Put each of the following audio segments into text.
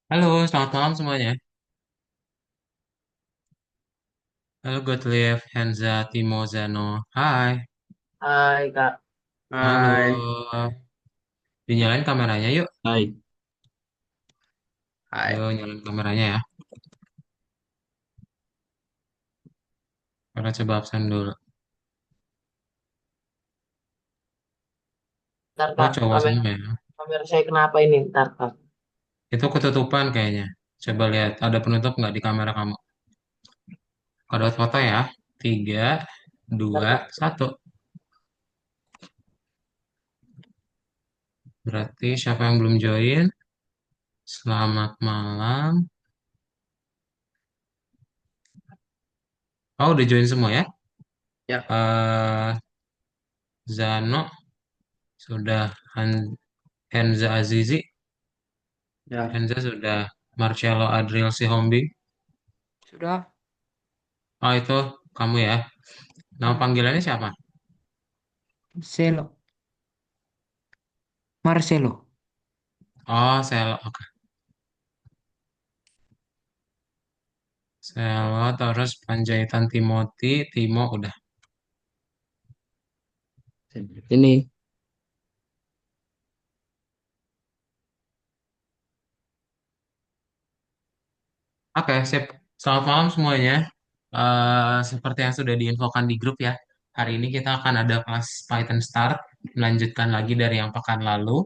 Halo, selamat malam semuanya. Halo Gottlieb, Henza, Timo, Zano. Hai. Hai Kak, Halo. hai, Dinyalain kameranya yuk. hai, Ayo, hai. nyalain kameranya ya. Kita coba absen dulu. Ntar Oh, Kak, cowok kamera, semua ya. kamera saya kenapa ini? Ntar Kak, Itu ketutupan kayaknya. Coba lihat, ada penutup nggak di kamera kamu? Kode foto ya. Tiga, ntar dua, Kak. satu. Berarti siapa yang belum join? Selamat malam. Oh, udah join semua ya? Ya, Zano, sudah. Henza Azizi, ya, Henza sudah. Marcello Adriel Sihombing. sudah. Oh, itu kamu ya. Nama panggilannya siapa? Marcelo, Marcelo. Oh, Sel. Oke. Selo, terus Panjaitan Timothy, Timo udah. Ini, Oke, sip. Selamat malam semuanya. Seperti yang sudah diinfokan di grup ya. Hari ini kita akan ada kelas Python Start, melanjutkan lagi dari yang pekan lalu.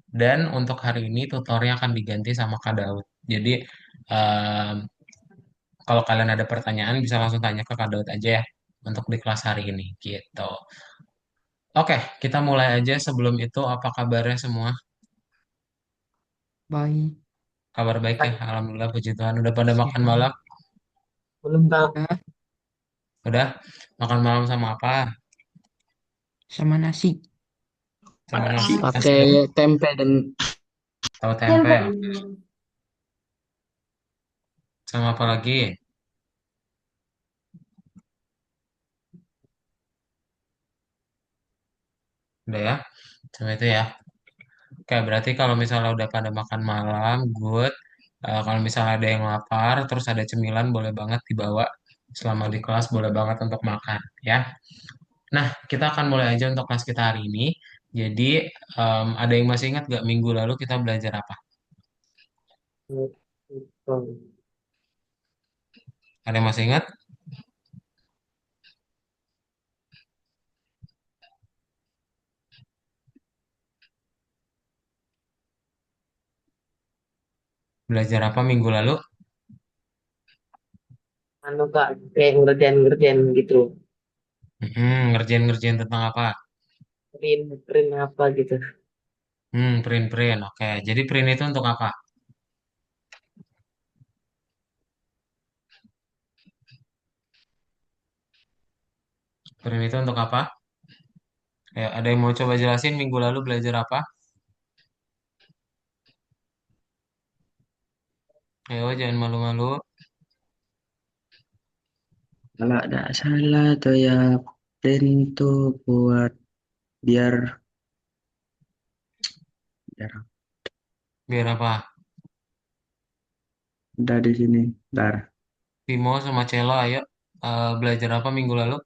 Dan untuk hari ini tutornya akan diganti sama Kak Daud. Jadi, em, kalau kalian ada pertanyaan bisa langsung tanya ke Kak Daud aja ya untuk di kelas hari ini gitu. Oke, kita mulai aja. Sebelum itu, apa kabarnya semua? baik. Kabar baik ya, Kak, Alhamdulillah puji Tuhan. Udah pada makan Sehat. malam? Belum Kak, Udah. Udah? Makan malam sama apa? sama nasi. Sama nasi. Nasi Pakai apa? tempe dan Tahu tempe. tempe. Oke. Sama apa lagi? Udah ya? Sama itu ya. Oke, berarti kalau misalnya udah pada makan malam, good. Kalau misalnya ada yang lapar, terus ada cemilan, boleh banget dibawa selama di kelas, boleh banget untuk makan, ya. Nah, kita akan mulai aja untuk kelas kita hari ini. Jadi, ada yang masih ingat gak minggu lalu kita belajar apa? Ada yang masih ingat? Belajar apa minggu lalu? Anu Kak, kayak ngerjain-ngerjain gitu. Ngerjain-ngerjain tentang apa? Print apa gitu. Print-print. Oke, jadi print itu untuk apa? Print itu untuk apa? Ya, ada yang mau coba jelasin minggu lalu belajar apa? Ayo, jangan malu-malu. Kalau ada salah tuh ya print tuh buat biar biar Biar apa? udah di sini. Ntar Timo sama Celo, ayo. Belajar apa minggu lalu?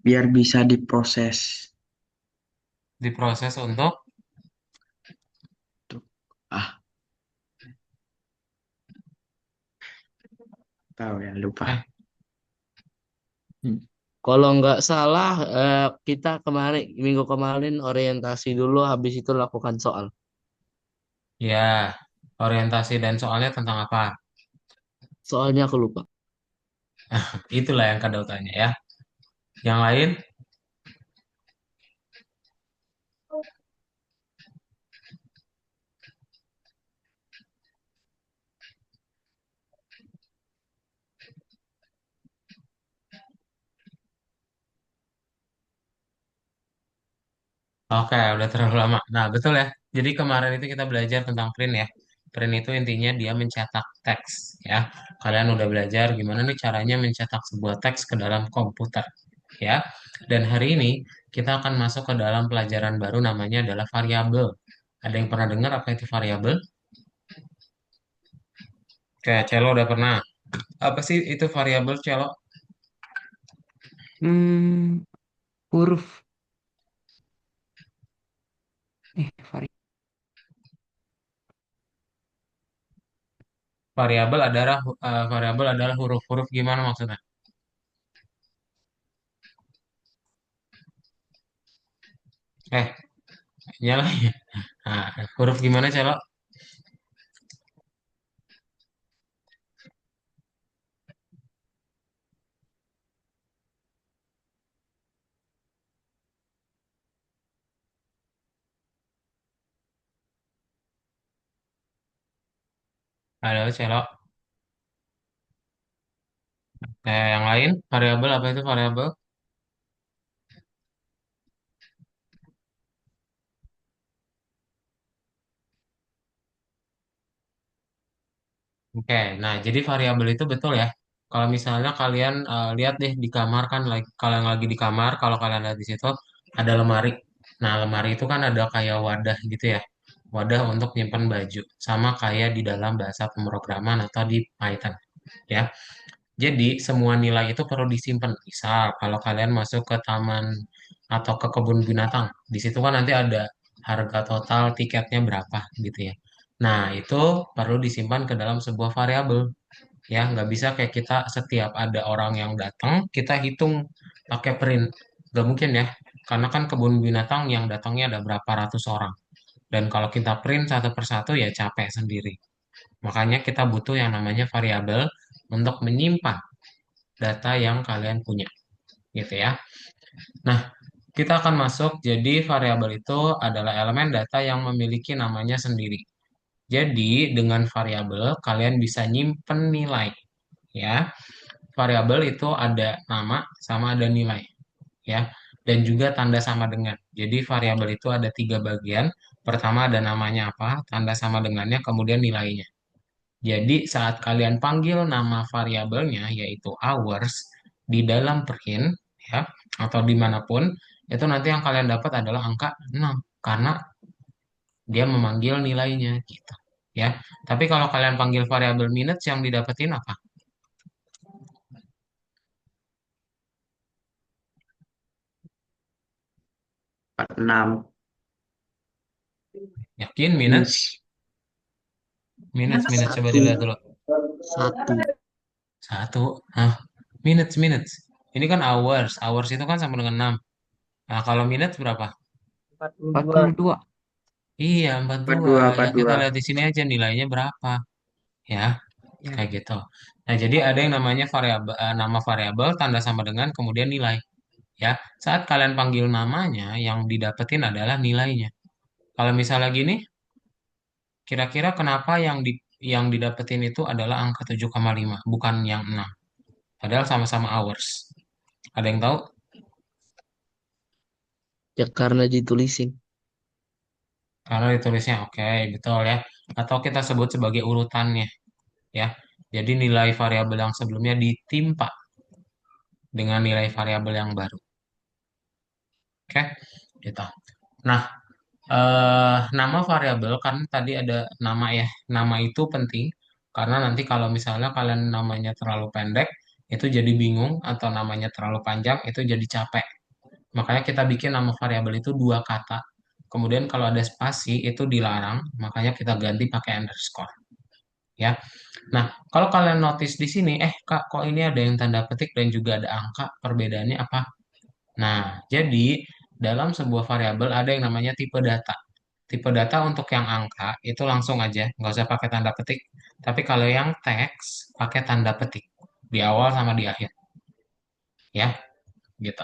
biar bisa diproses. Diproses untuk... Tuh. Ah, tahu ya lupa. Eh, Hmm. Kalau nggak salah, kita kemarin minggu kemarin orientasi dulu, habis itu lakukan soal. ya, orientasi dan soalnya tentang apa? Soalnya aku lupa. Itulah yang kadang tanya ya. Yang lain? Oke, udah terlalu lama. Nah, betul ya. Jadi kemarin itu kita belajar tentang print ya. Print itu intinya dia mencetak teks ya. Kalian udah belajar gimana nih caranya mencetak sebuah teks ke dalam komputer. ya. Dan hari ini kita akan masuk ke dalam pelajaran baru namanya adalah variabel. Ada yang pernah dengar apa itu variabel? Kayak Celo udah pernah. Apa sih itu variabel, Celo? Hmm, huruf vari Variabel adalah huruf-huruf gimana maksudnya? Eh, nyala ya. Nah, huruf gimana, Celo? Halo, Celo. Yang lain, variabel apa itu variabel? Oke, nah jadi variabel itu betul ya. Kalau misalnya kalian lihat deh di kamar kan, kalian lagi di kamar, kalau kalian lihat di situ ada lemari. Nah, lemari itu kan ada kayak wadah gitu ya. Wadah untuk nyimpan baju. Sama kayak di dalam bahasa pemrograman atau di Python ya. Jadi semua nilai itu perlu disimpan. Misal kalau kalian masuk ke taman atau ke kebun binatang, di situ kan nanti ada harga total tiketnya berapa gitu ya. Nah, itu perlu disimpan ke dalam sebuah variabel ya. Nggak bisa kayak kita setiap ada orang yang datang kita hitung pakai print. Nggak mungkin ya, karena kan kebun binatang yang datangnya ada berapa ratus orang. Dan kalau kita print satu persatu ya capek sendiri. Makanya kita butuh yang namanya variabel untuk menyimpan data yang kalian punya gitu ya. Nah, kita akan masuk, jadi variabel itu adalah elemen data yang memiliki namanya sendiri. Jadi dengan variabel kalian bisa nyimpen nilai ya. Variabel itu ada nama sama ada nilai ya. Dan juga tanda sama dengan. Jadi variabel itu ada tiga bagian. Pertama ada namanya apa, tanda sama dengannya, kemudian nilainya. Jadi saat kalian panggil nama variabelnya yaitu hours di dalam print ya atau dimanapun itu nanti yang kalian dapat adalah angka 6 karena dia memanggil nilainya gitu ya. Tapi kalau kalian panggil variabel minutes yang didapetin apa? 46 Yakin minutes? minus Minutes coba satu dilihat dulu. satu Satu. Hah? Minutes. Ini kan hours itu kan sama dengan 6. Nah, kalau minutes berapa? 42. Iya, empat 42. dua Ya, empat kita dua lihat di sini aja nilainya berapa. Ya, Ya. kayak gitu. Nah, jadi ada yang namanya nama variabel, tanda sama dengan, kemudian nilai. Ya, saat kalian panggil namanya, yang didapetin adalah nilainya. Kalau misalnya gini, kira-kira kenapa yang didapetin itu adalah angka 7,5 bukan yang 6. Padahal sama-sama hours. Ada yang tahu? Ya karena ditulisin. Karena ditulisnya oke, betul ya. Atau kita sebut sebagai urutannya, ya. Jadi nilai variabel yang sebelumnya ditimpa dengan nilai variabel yang baru. Oke, gitu. Nah, nama variabel kan tadi ada nama ya. Nama itu penting karena nanti kalau misalnya kalian namanya terlalu pendek, itu jadi bingung atau namanya terlalu panjang, itu jadi capek. Makanya kita bikin nama variabel itu dua kata. Kemudian kalau ada spasi itu dilarang, makanya kita ganti pakai underscore. Ya. Nah, kalau kalian notice di sini, Kak, kok ini ada yang tanda petik dan juga ada angka, perbedaannya apa? Nah, jadi dalam sebuah variabel ada yang namanya tipe data. Tipe data untuk yang angka itu langsung aja, nggak usah pakai tanda petik. Tapi kalau yang teks, pakai tanda petik di awal sama di akhir, ya, gitu.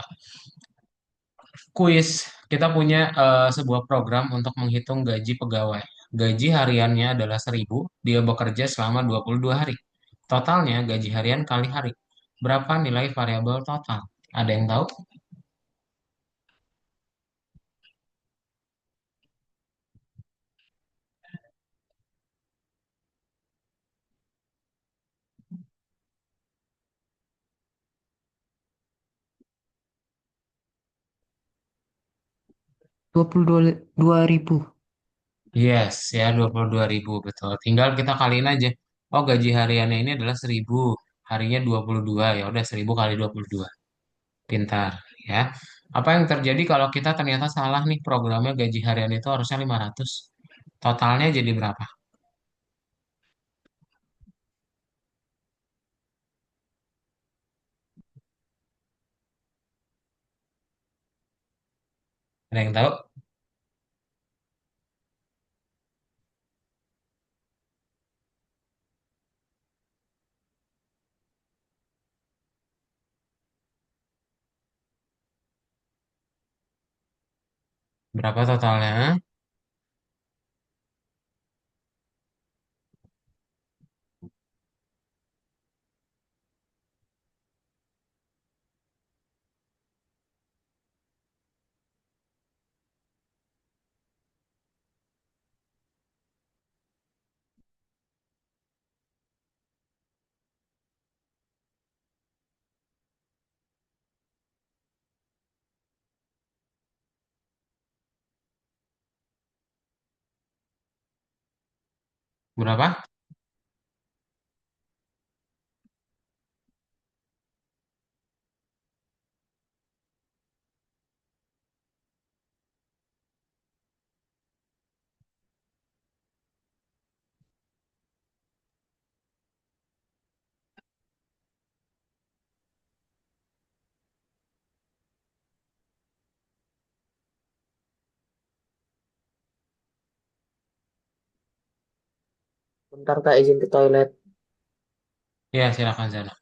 Kuis, kita punya sebuah program untuk menghitung gaji pegawai. Gaji hariannya adalah 1.000, dia bekerja selama 22 hari. Totalnya gaji harian kali hari. Berapa nilai variabel total? Ada yang tahu? 22 ribu. Yes, ya 22.000 betul. Tinggal kita kaliin aja. Oh, gaji hariannya ini adalah 1.000, harinya 22, ya udah 1.000 kali 22. Pintar, ya. Apa yang terjadi kalau kita ternyata salah nih programnya gaji harian itu harusnya 500. Totalnya jadi berapa? Ada yang tahu? Berapa totalnya? Berapa? Bentar Kak, izin ke toilet. Ya, silakan Zana.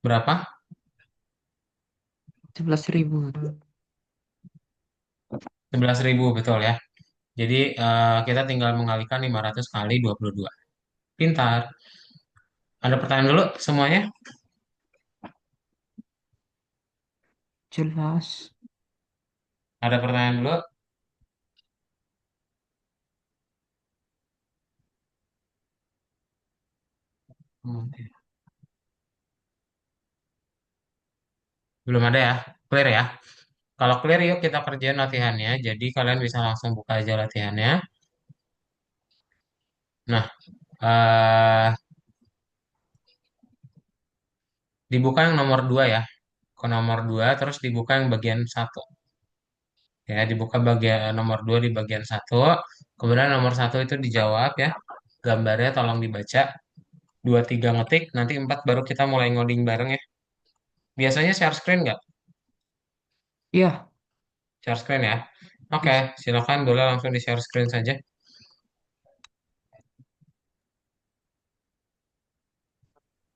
Berapa? 11 ribu. 11.000, betul ya. Jadi kita tinggal mengalihkan 500 kali 22. Pintar. Ada pertanyaan dulu semuanya? Jelas. Ada pertanyaan dulu? Hmm, belum ada ya? Clear ya? Kalau clear yuk kita kerjain latihannya. Jadi kalian bisa langsung buka aja latihannya. Nah, dibuka yang nomor 2 ya. Ke nomor 2 terus dibuka yang bagian satu. Ya, dibuka bagian nomor 2 di bagian satu. Kemudian nomor satu itu dijawab ya. Gambarnya tolong dibaca. Dua, tiga ngetik. Nanti 4 baru kita mulai ngoding bareng ya. Biasanya share screen nggak? Iya, Share screen ya. Oke, bisa. silakan boleh langsung di share screen saja.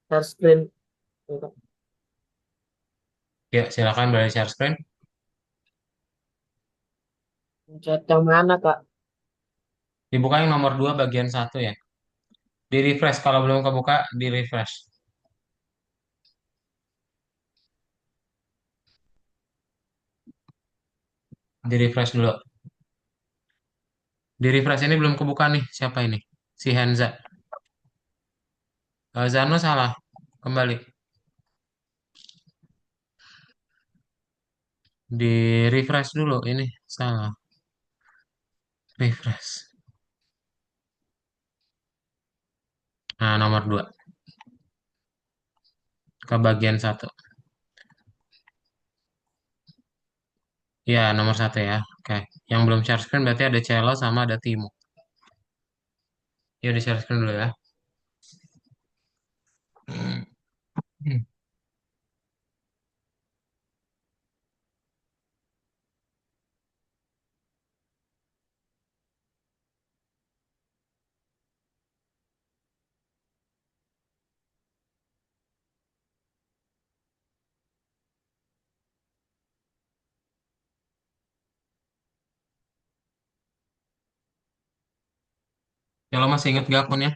Share screen. Ya, silakan boleh share screen. Chat yang mana Kak? Dibuka yang nomor 2 bagian satu ya. Di refresh kalau belum kebuka, di refresh. Di refresh dulu. Di refresh ini belum kebuka nih. Siapa ini? Si Henza. Zano salah. Kembali. Di refresh dulu. Ini salah. Refresh. Nah, nomor 2. Ke bagian satu. Ya, nomor satu ya. Oke. Yang belum share screen berarti ada Celo sama ada Timo. Ya, di share screen dulu ya. Celo masih inget gak akunnya?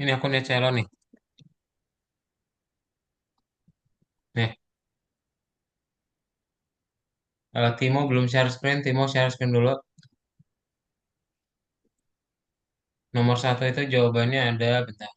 Ini akunnya Celo nih. Nih, Timo belum share screen. Timo share screen dulu. Nomor satu itu jawabannya ada, bentar.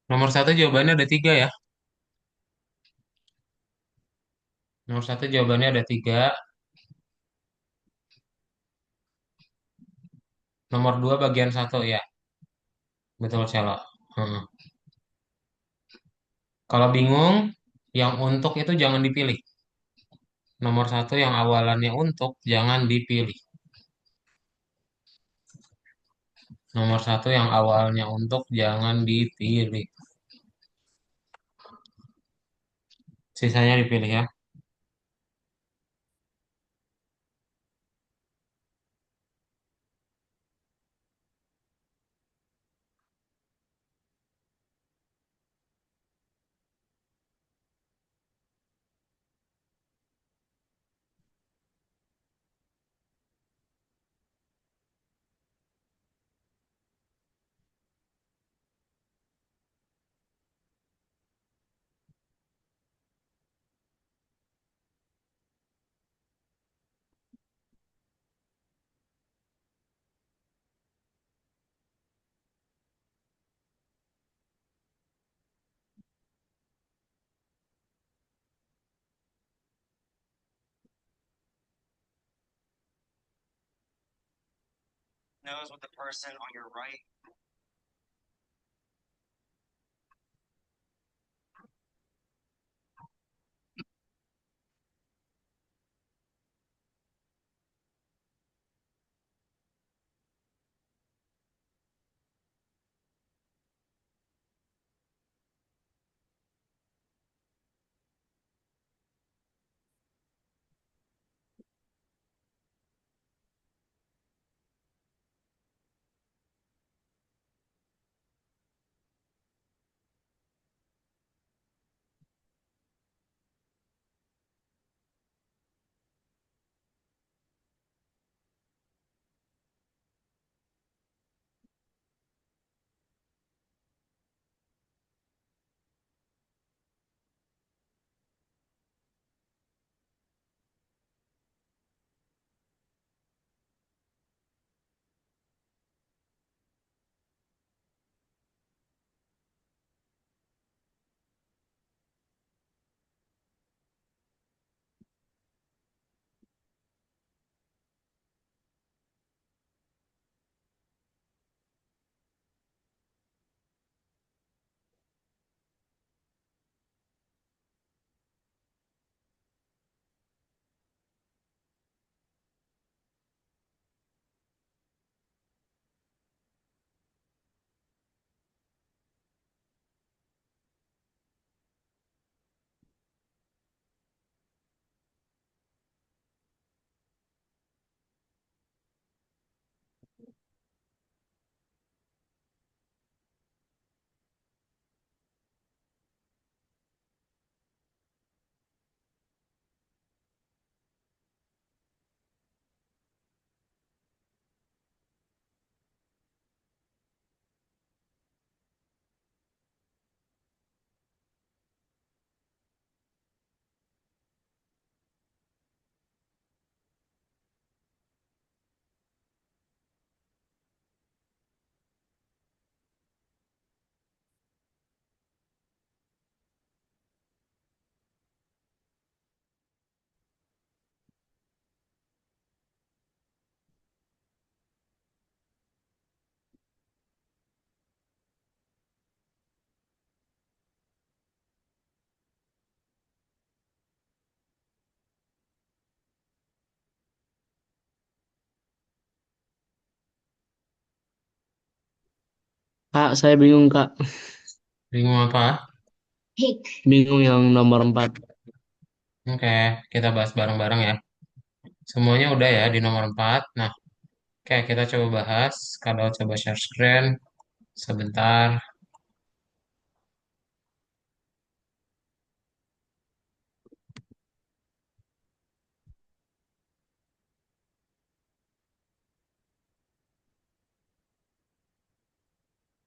Nomor satu jawabannya ada tiga ya. Nomor satu jawabannya ada tiga. Nomor dua bagian satu ya. Betul Celo. Hmm. Kalau bingung, yang untuk itu jangan dipilih. Nomor satu yang awalannya untuk jangan dipilih. Nomor satu yang awalnya untuk jangan dipilih. Sisanya dipilih ya. Kak, saya bingung, Kak. Bingung apa? Bingung yang nomor 4. Oke, kita bahas bareng-bareng ya. Semuanya udah ya di nomor 4. Nah, oke kita coba bahas. Kalau coba share screen sebentar.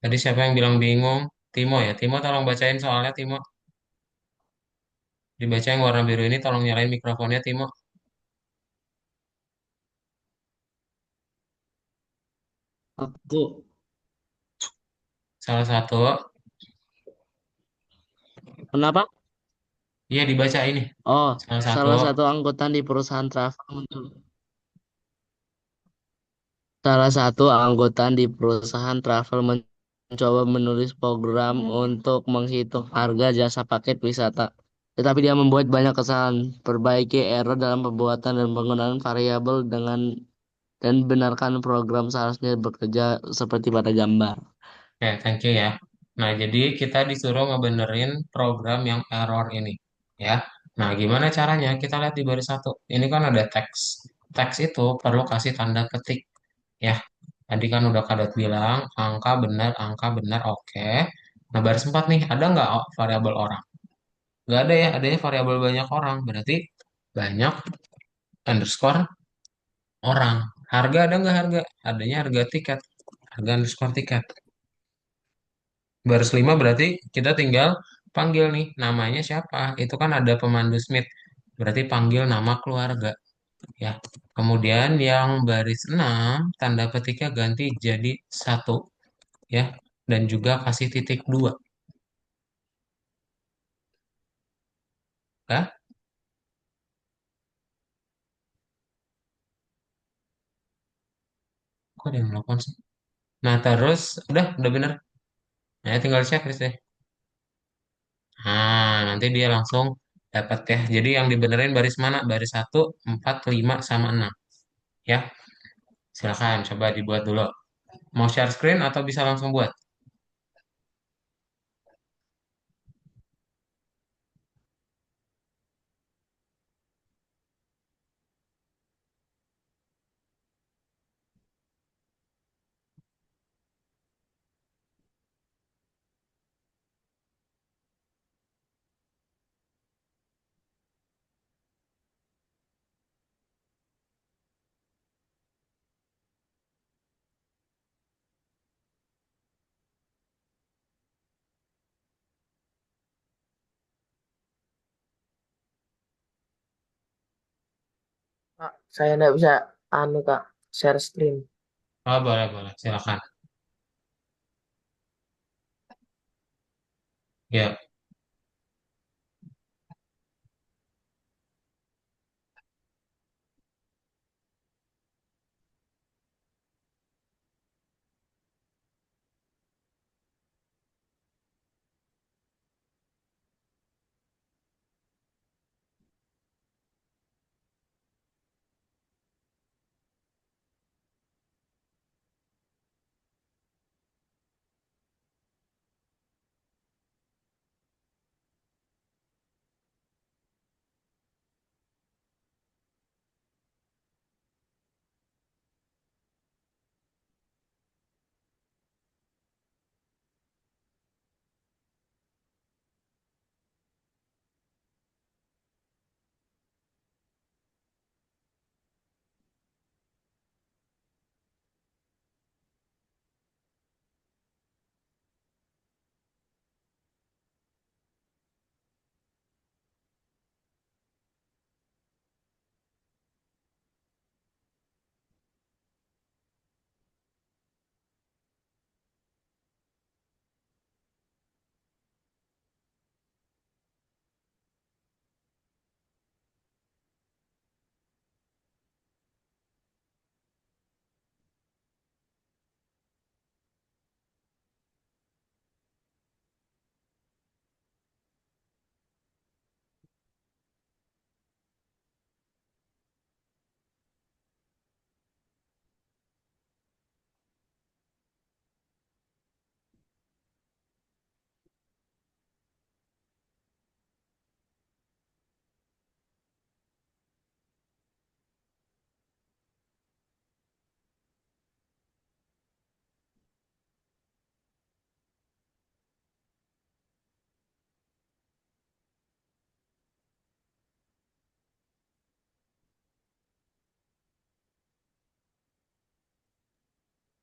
Tadi siapa yang bilang bingung? Timo ya. Timo tolong bacain soalnya Timo. Dibaca yang warna biru ini tolong nyalain mikrofonnya Timo. Aku, Salah satu. kenapa? Iya dibaca ini. Oh, Salah satu. salah satu anggota di perusahaan travel salah satu anggota di perusahaan travel mencoba menulis program untuk menghitung harga jasa paket wisata. Tetapi dia membuat banyak kesalahan. Perbaiki error dalam pembuatan dan penggunaan variabel dan benarkan program seharusnya bekerja seperti pada gambar. Oke, thank you ya. Nah, jadi kita disuruh ngebenerin program yang error ini. Ya. Nah, gimana caranya? Kita lihat di baris satu. Ini kan ada teks. Teks itu perlu kasih tanda ketik. Ya, tadi kan udah Kadot bilang, angka benar, oke. Nah, baris 4 nih, ada nggak variabel orang? Nggak ada ya, adanya variabel banyak orang. Berarti banyak underscore orang. Harga ada nggak harga? Adanya harga tiket. Harga underscore tiket. Baris 5 berarti kita tinggal panggil nih, namanya siapa? Itu kan ada pemandu Smith. Berarti panggil nama keluarga. Ya. Kemudian yang baris 6 tanda petiknya ganti jadi satu. Ya. Dan juga kasih titik dua. Ya. Kok ada yang nelfon sih? Nah, terus udah bener. Nah, tinggal checklist deh. Nah, nanti dia langsung dapat ya. Jadi yang dibenerin baris mana? Baris satu 4 5 sama 6. Ya, silakan coba dibuat dulu. Mau share screen atau bisa langsung buat? Kak, saya nggak bisa anu Kak, share screen. Oh, boleh, boleh. Silakan. Ya,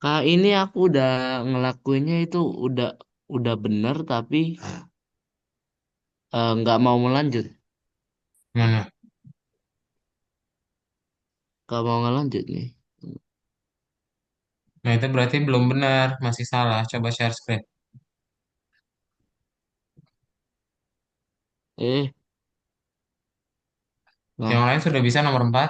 Kak, ini aku udah ngelakuinnya itu udah udah bener tapi nggak mau melanjut. Mana? Nggak mau ngelanjut nih. Nah, itu berarti belum benar, masih salah. Coba share screen. Eh, Yang nah, lain sudah bisa nomor 4.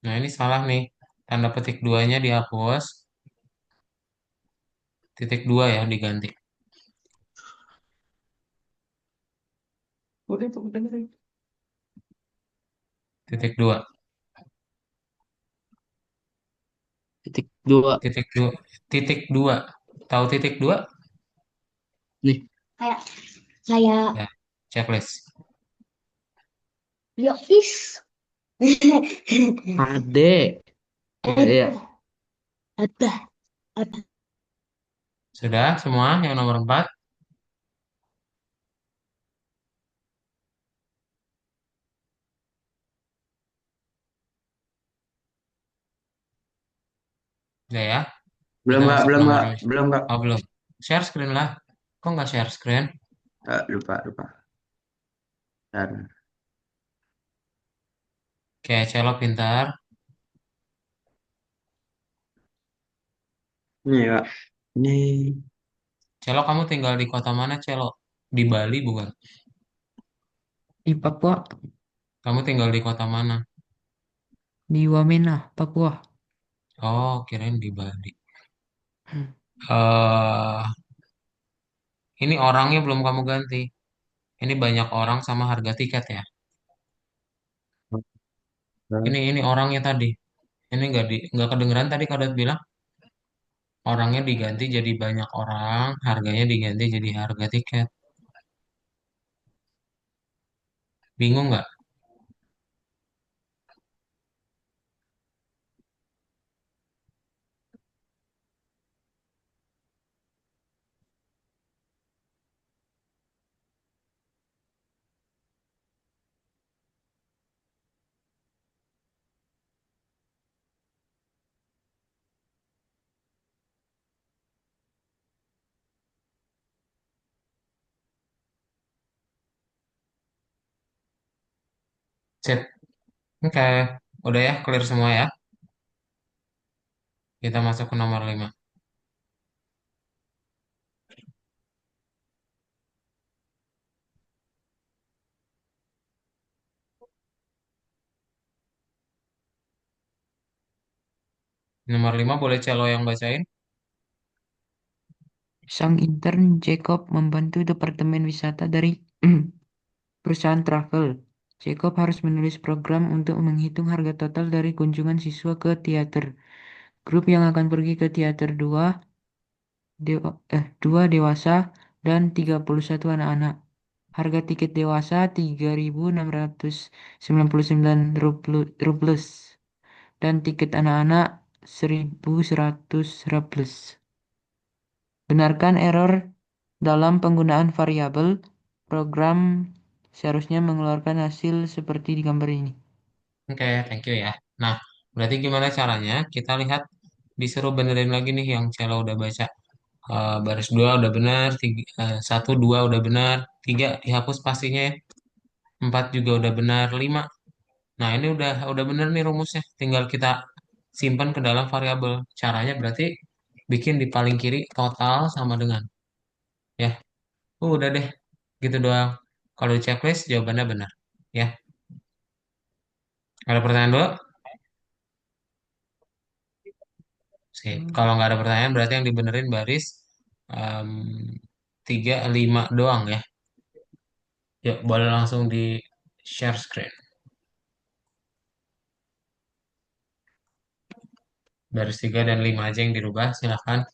Nah, ini salah nih. Tanda petik duanya dihapus. Titik dua ya diganti. Titik dua. titik dua. Titik dua. Titik dua. Tahu titik dua? Nih, kayak kayak Ya, checklist. Yokis. ade. Ya, Apa? Apa? Sudah semua yang nomor 4. Udah ya. Belum Kita Kak, masuk belum nomor Kak, 5. belum Kak. Oh, belum. Share screen lah. Kok nggak share screen? Lupa, lupa. Bentar. Oke, Celo pintar. Ini ya Kak. Ini Celo, kamu tinggal di kota mana, Celo? Di Bali bukan? Di Papua, Kamu tinggal di kota mana? di Wamena, Papua. Oh, kirain di Bali. Hmm. Ini orangnya belum kamu ganti. Ini banyak orang sama harga tiket ya. Ini orangnya tadi. Ini nggak kedengeran tadi Kak Dot bilang orangnya diganti jadi banyak orang, harganya diganti jadi harga tiket. Bingung nggak? Sip. Oke. Udah ya, clear semua ya. Kita masuk ke nomor 5. Nomor 5 boleh Celo yang bacain. Sang intern Jacob membantu Departemen Wisata dari perusahaan travel. Jacob harus menulis program untuk menghitung harga total dari kunjungan siswa ke teater. Grup yang akan pergi ke teater dua dewasa dan 31 anak-anak. Harga tiket dewasa 3.699 rupiah dan tiket anak-anak 1.100 rupiah. Benarkan error dalam penggunaan variabel. Program seharusnya mengeluarkan hasil seperti di gambar ini. Oke, thank you ya. Nah, berarti gimana caranya? Kita lihat disuruh benerin lagi nih yang Celo udah baca. Baris 2 udah benar, 1, 2 udah benar, 3 dihapus pastinya ya. 4 juga udah benar, 5. Nah, ini udah bener nih rumusnya. Tinggal kita simpan ke dalam variabel. Caranya berarti bikin di paling kiri total sama dengan ya. Udah deh. Gitu doang. Kalau di checklist jawabannya benar. Ya. Ada pertanyaan dulu? Sip. Kalau nggak ada pertanyaan berarti yang dibenerin baris em, 3, 5 doang ya. Yuk, boleh langsung di share screen. Baris 3 dan 5 aja yang dirubah, silahkan.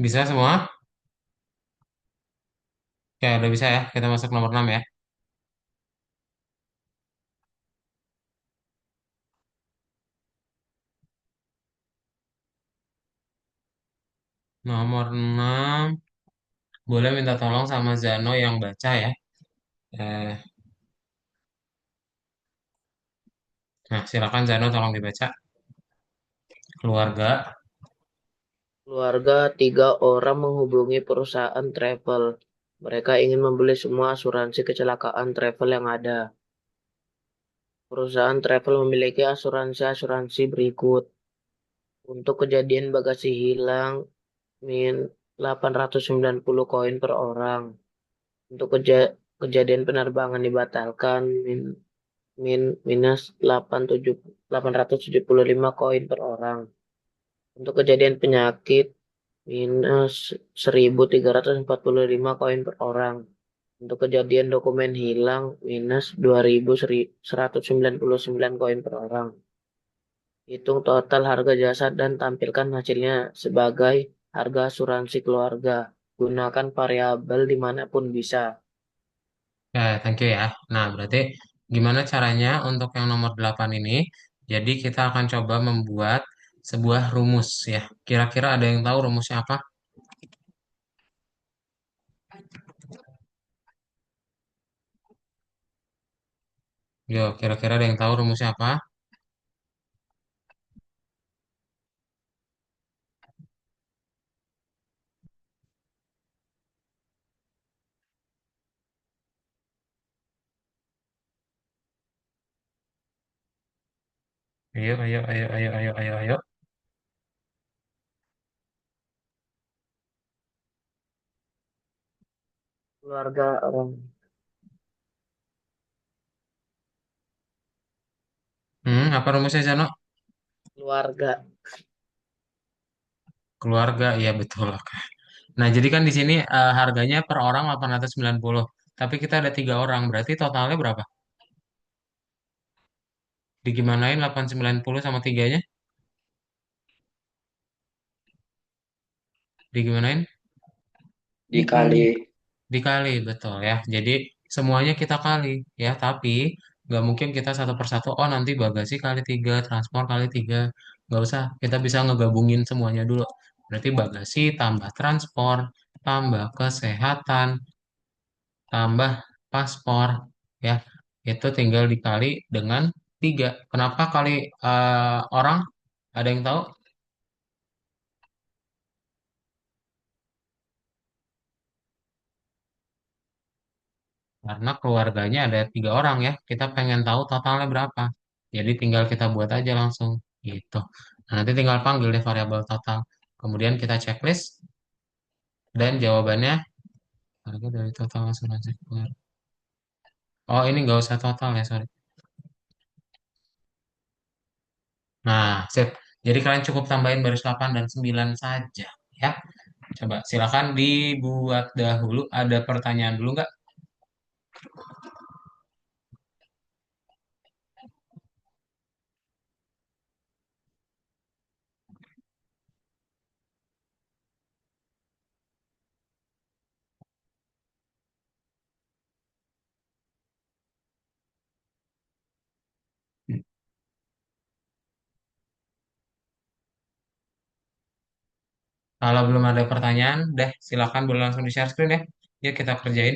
Bisa semua? Oke, udah bisa ya. Kita masuk nomor 6 ya. Nomor 6. Boleh minta tolong sama Zano yang baca ya. Eh, nah, silakan Zano tolong dibaca. Keluarga. Keluarga 3 orang menghubungi perusahaan travel. Mereka ingin membeli semua asuransi kecelakaan travel yang ada. Perusahaan travel memiliki asuransi-asuransi berikut. Untuk kejadian bagasi hilang, min 890 koin per orang. Untuk kejadian penerbangan dibatalkan, min minus 875 koin per orang. Untuk kejadian penyakit, minus 1.345 koin per orang. Untuk kejadian dokumen hilang, minus 2.199 koin per orang. Hitung total harga jasa dan tampilkan hasilnya sebagai harga asuransi keluarga. Gunakan variabel dimanapun bisa. Thank you ya. Nah, berarti gimana caranya untuk yang nomor 8 ini? Jadi kita akan coba membuat sebuah rumus ya. Kira-kira ada yang tahu rumusnya apa? Yo, kira-kira ada yang tahu rumusnya apa? Ayo, ayo, ayo, ayo, ayo, ayo, ayo. Keluarga orang Apa rumusnya, Jano? keluarga Keluarga, iya betul. Oke. Nah, jadi kan di sini harganya per orang 890. Tapi kita ada 3 orang, berarti totalnya berapa? Digimanain 890 sama tiganya? Digimanain? Dikali. Dikali, betul ya. Jadi semuanya kita kali ya, tapi nggak mungkin kita satu persatu. Oh nanti bagasi kali 3, transport kali 3. Nggak usah. Kita bisa ngegabungin semuanya dulu. Berarti bagasi tambah transport, tambah kesehatan, tambah paspor ya. Itu tinggal dikali dengan 3. Kenapa kali orang? Ada yang tahu? Karena keluarganya ada 3 orang ya, kita pengen tahu totalnya berapa. Jadi tinggal kita buat aja langsung gitu. Nah, nanti tinggal panggil deh variabel total. Kemudian kita checklist dan jawabannya harga dari total asuransi keluarga. Oh ini nggak usah total ya, sorry. Nah, sip. Jadi kalian cukup tambahin baris 8 dan 9 saja ya. Coba silakan dibuat dahulu. Ada pertanyaan dulu nggak? Kalau belum ada pertanyaan, deh silakan boleh langsung di share screen ya. Yuk kita kerjain.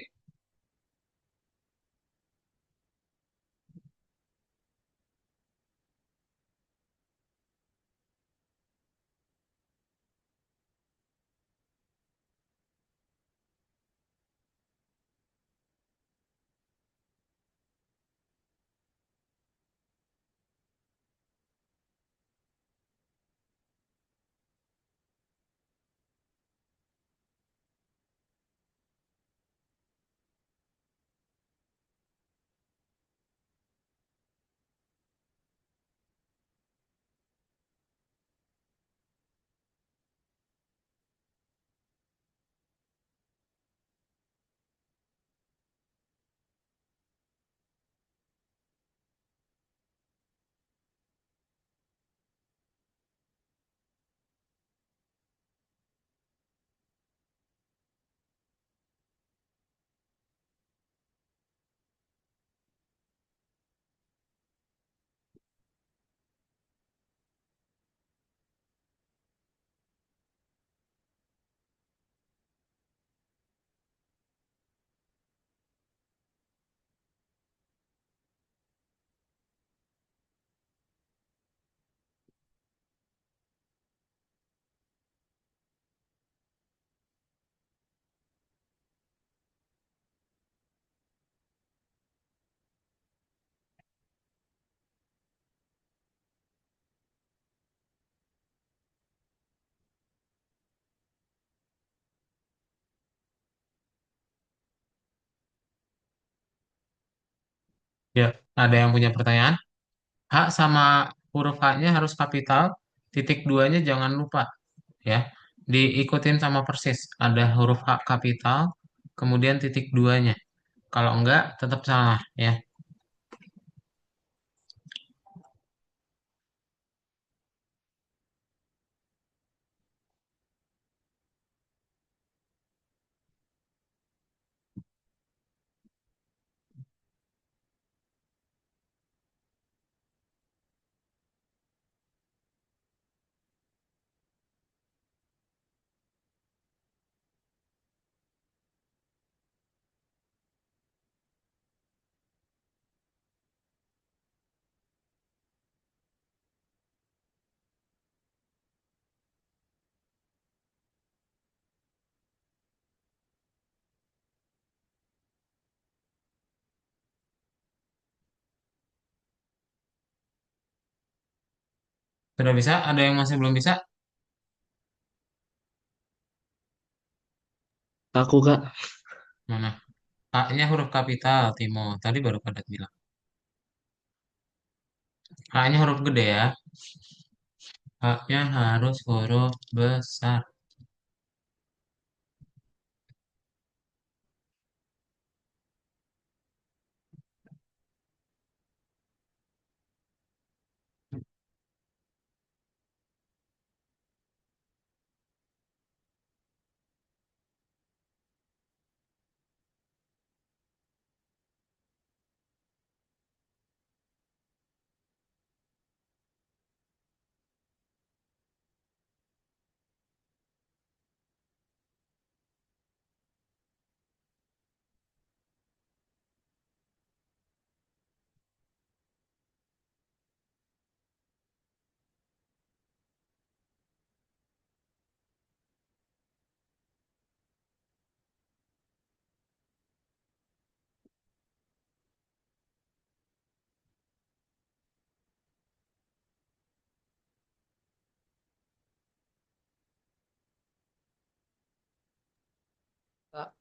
Ya, ada yang punya pertanyaan? H sama huruf H-nya harus kapital, titik duanya jangan lupa ya. Diikutin sama persis. Ada huruf H kapital, kemudian titik duanya. Kalau enggak, tetap salah ya. Sudah bisa? Ada yang masih belum bisa? Aku Kak, Mana? H-nya huruf kapital, Timo. Tadi baru pada bilang. H-nya huruf gede ya. H-nya harus huruf besar. Kak,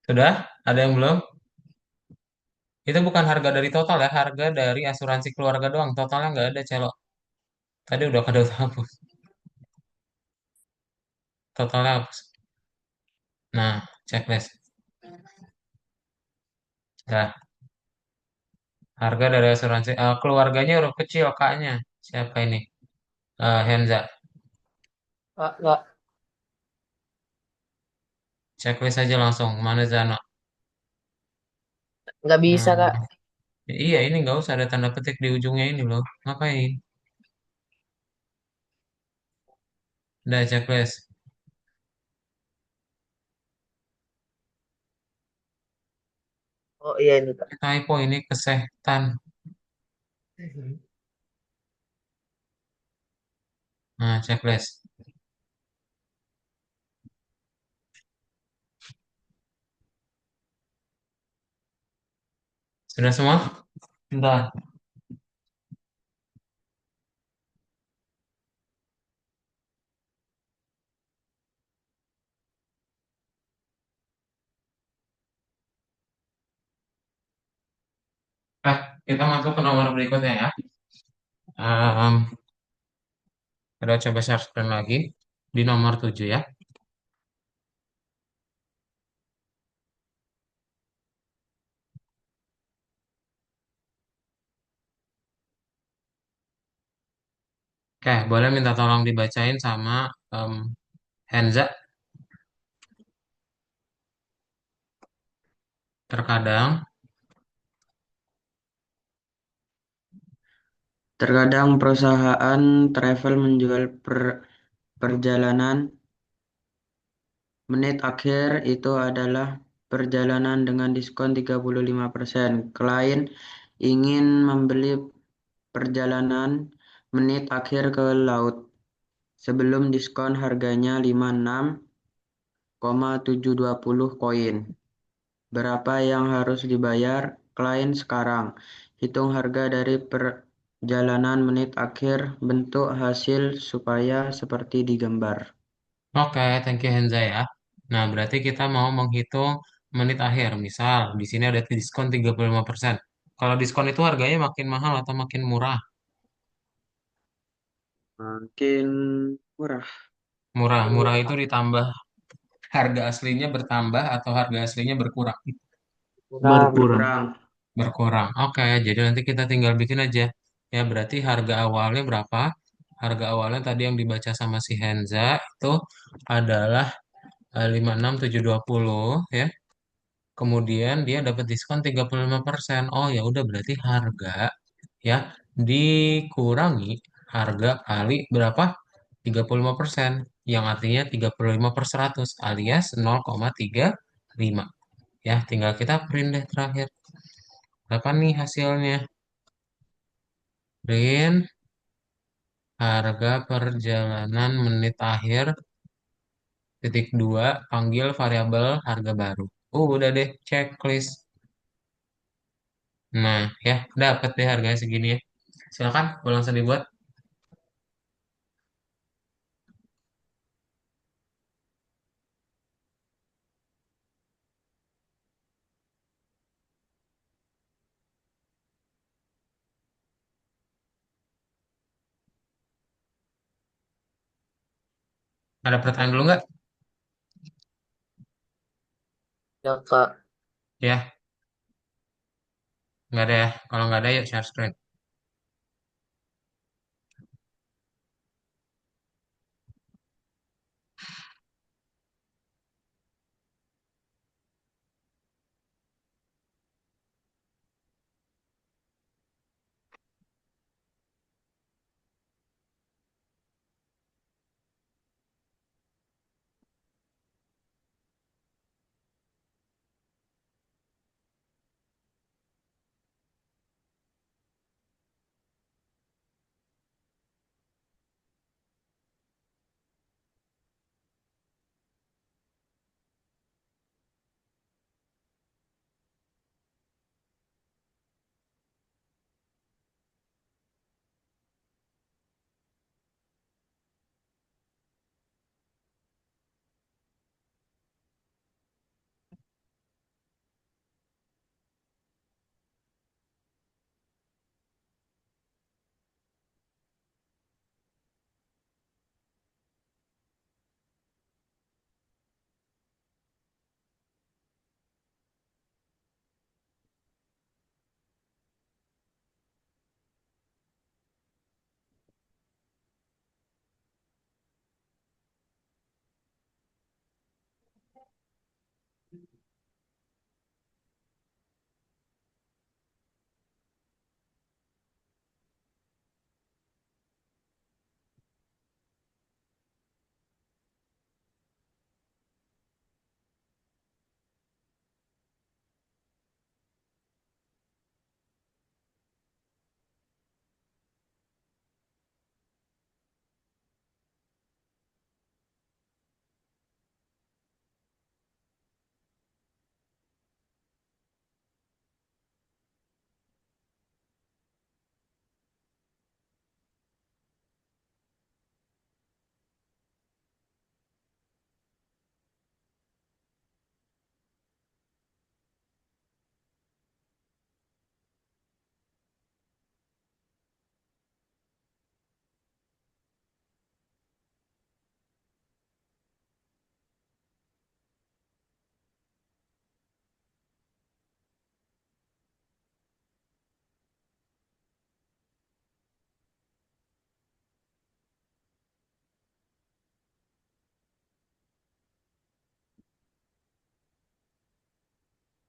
Sudah? Ada yang belum? Itu bukan harga dari total ya, harga dari asuransi keluarga doang. Totalnya nggak ada, Celo. Tadi udah kada hapus. Totalnya hapus. Nah, checklist. Nah, harga dari asuransi. Keluarganya huruf kecil, K-nya. Siapa ini? Henza. Kak, Checklist aja langsung. Mana Zano? nggak bisa Kak. Hmm, iya, ini nggak usah ada tanda petik di ujungnya ini loh. Ngapain? Udah checklist. Oh iya ini Kak. Typo ini kesehatan. Nah, checklist. Sudah semua? Bentar. Kita masuk ke nomor berikutnya ya. Ehm, kita coba share screen lagi. Di nomor 7 ya. Oke, boleh minta tolong dibacain sama em, Henza. Terkadang, Terkadang perusahaan travel menjual perjalanan menit akhir itu adalah perjalanan dengan diskon 35%. Klien ingin membeli perjalanan menit akhir ke laut. Sebelum diskon harganya 56. 720 koin. Berapa yang harus dibayar klien sekarang? Hitung harga dari perjalanan menit akhir, bentuk hasil supaya seperti di gambar. Oke, thank you Henza ya. Nah, berarti kita mau menghitung menit akhir. Misal, di sini ada diskon 35%. Kalau diskon itu harganya makin mahal atau makin murah? Makin murah. Murah. Makin Murah itu murah. ditambah harga aslinya bertambah atau harga aslinya berkurang? Kurang. Berkurang. Berkurang. Berkurang. Oke, jadi nanti kita tinggal bikin aja. Ya, berarti harga awalnya berapa? Harga awalnya tadi yang dibaca sama si Henza itu adalah 56.720 ya. Kemudian dia dapat diskon 35%. Oh ya udah berarti harga ya dikurangi harga kali berapa? 35%. Yang artinya 35 per 100 alias 0,35. Ya, tinggal kita print deh terakhir. Berapa nih hasilnya? Print harga perjalanan menit akhir titik dua panggil variabel harga baru. Udah deh checklist. Nah, ya dapat deh harganya segini ya. Silakan, boleh langsung dibuat. Ada pertanyaan dulu nggak? Ya, Kak. Ya, nggak ada ya. Kalau nggak ada, yuk share screen.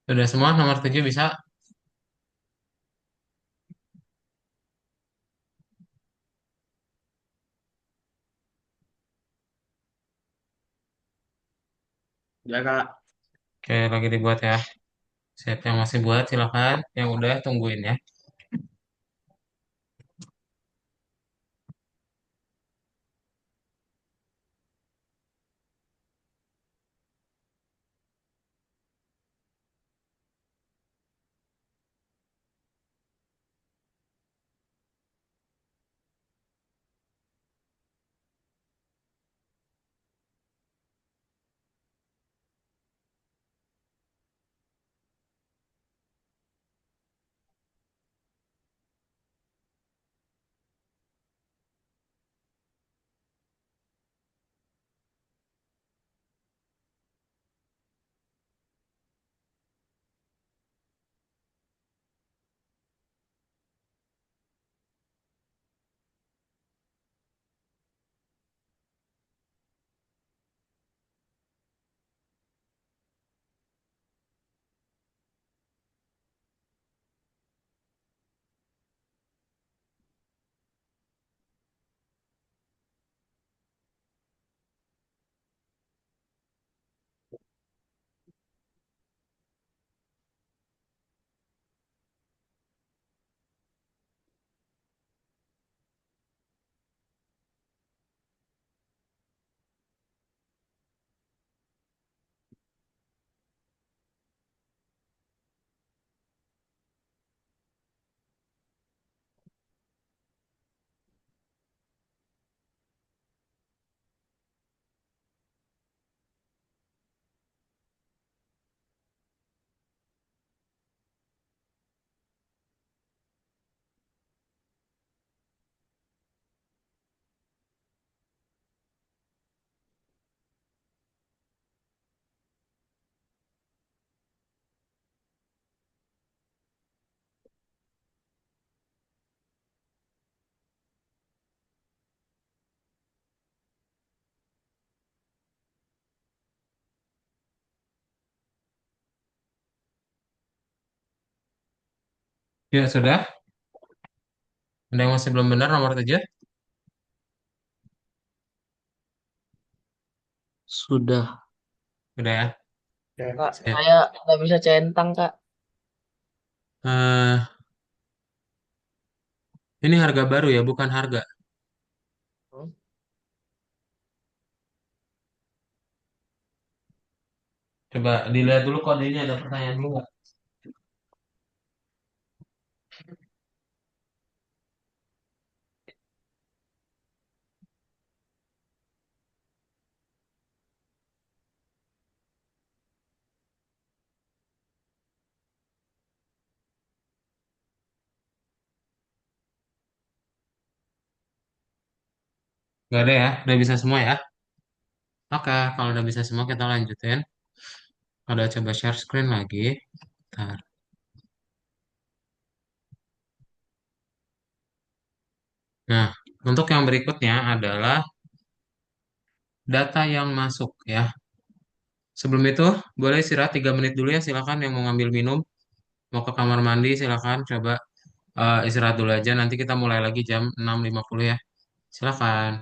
Sudah semua nomor 7 bisa? Ya, Kak. Oke, lagi dibuat ya. Siap yang masih buat, silakan. Yang udah tungguin ya. Ya, sudah. Ada yang masih belum benar nomor 7? Sudah. Udah ya. Kak, Sip. saya nggak bisa centang, Kak. Eh, ini harga baru ya, bukan harga. Hmm, Coba dilihat dulu kode ini ada pertanyaan dulu nggak? Nggak ada ya, udah bisa semua ya. Oke, kalau udah bisa semua kita lanjutin. Ada coba share screen lagi. Bentar. Nah, untuk yang berikutnya adalah data yang masuk ya. Sebelum itu, boleh istirahat 3 menit dulu ya, silakan yang mau ngambil minum, mau ke kamar mandi, silakan coba istirahat dulu aja. Nanti kita mulai lagi jam 6.50 ya. Silakan.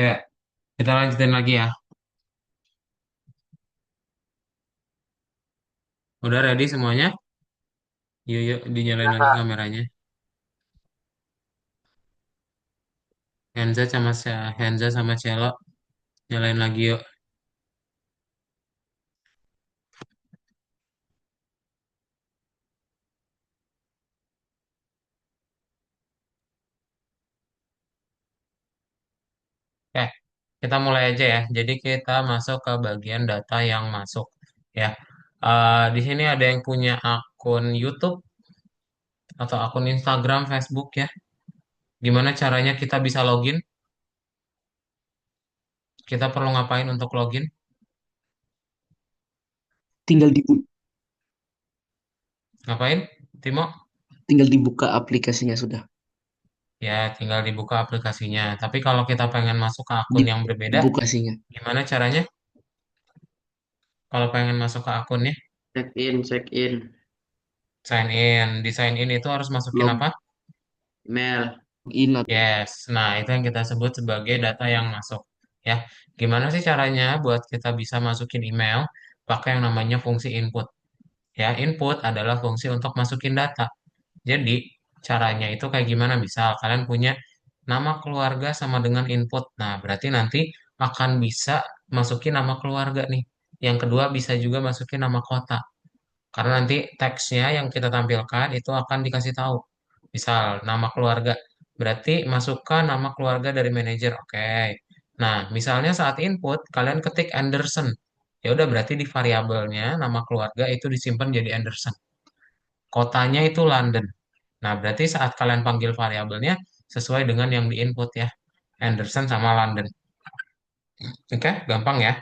Ya, kita lanjutin lagi ya. Udah ready semuanya? Yuk, yuk, dinyalain lagi kameranya. Henza sama Celo, nyalain lagi yuk. Oke, kita mulai aja ya. Jadi kita masuk ke bagian data yang masuk ya. Di sini ada yang punya akun YouTube atau akun Instagram, Facebook ya. Gimana caranya kita bisa login? Kita perlu ngapain untuk login? Tinggal di Ngapain, Timo? tinggal dibuka aplikasinya sudah. Ya, tinggal dibuka aplikasinya. Tapi kalau kita pengen masuk ke akun yang berbeda, Dibuka aplikasinya. gimana caranya? Kalau pengen masuk ke akunnya, Check in, check in. sign in. Di sign in itu harus masukin Log apa? Email. in atau Yes. Nah, itu yang kita sebut sebagai data yang masuk. Ya, gimana sih caranya buat kita bisa masukin email pakai yang namanya fungsi input? Ya, input adalah fungsi untuk masukin data. Jadi, caranya itu kayak gimana? Misal kalian punya nama keluarga sama dengan input. Nah, berarti nanti akan bisa masukin nama keluarga nih. Yang kedua bisa juga masukin nama kota. Karena nanti teksnya yang kita tampilkan itu akan dikasih tahu. Misal nama keluarga. Berarti masukkan nama keluarga dari manajer. Oke. Nah, misalnya saat input kalian ketik Anderson. Ya udah berarti di variabelnya nama keluarga itu disimpan jadi Anderson. Kotanya itu London. Nah, berarti saat kalian panggil variabelnya sesuai dengan yang diinput ya. Anderson sama London. Oke, gampang ya.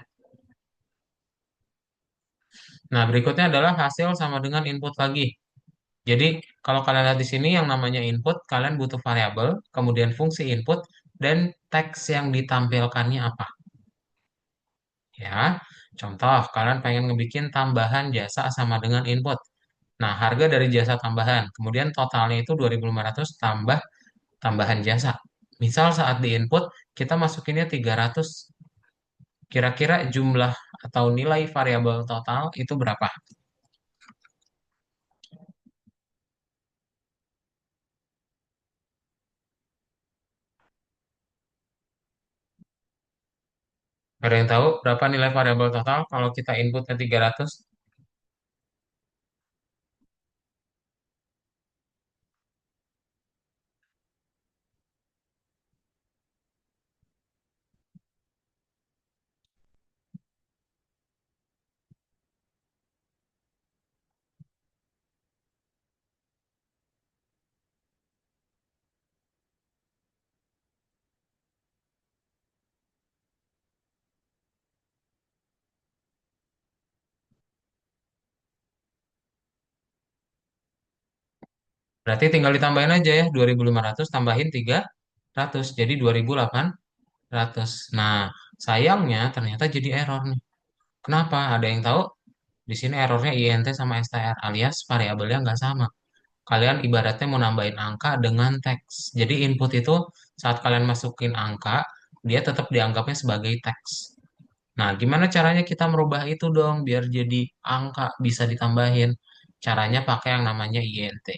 Nah, berikutnya adalah hasil sama dengan input lagi. Jadi, kalau kalian lihat di sini yang namanya input, kalian butuh variabel, kemudian fungsi input, dan teks yang ditampilkannya apa. Ya, contoh, kalian pengen ngebikin tambahan jasa sama dengan input. Nah, harga dari jasa tambahan, kemudian totalnya itu 2.500 tambah tambahan jasa. Misal saat di input, kita masukinnya 300. Kira-kira jumlah atau nilai variabel total itu berapa? Ada yang tahu berapa nilai variabel total kalau kita inputnya 300? Berarti tinggal ditambahin aja ya, 2.500 tambahin 300, jadi 2.800. Nah, sayangnya ternyata jadi error nih. Kenapa? Ada yang tahu? Di sini errornya INT sama STR alias variabelnya nggak sama. Kalian ibaratnya mau nambahin angka dengan teks. Jadi input itu saat kalian masukin angka, dia tetap dianggapnya sebagai teks. Nah, gimana caranya kita merubah itu dong biar jadi angka bisa ditambahin? Caranya pakai yang namanya INT.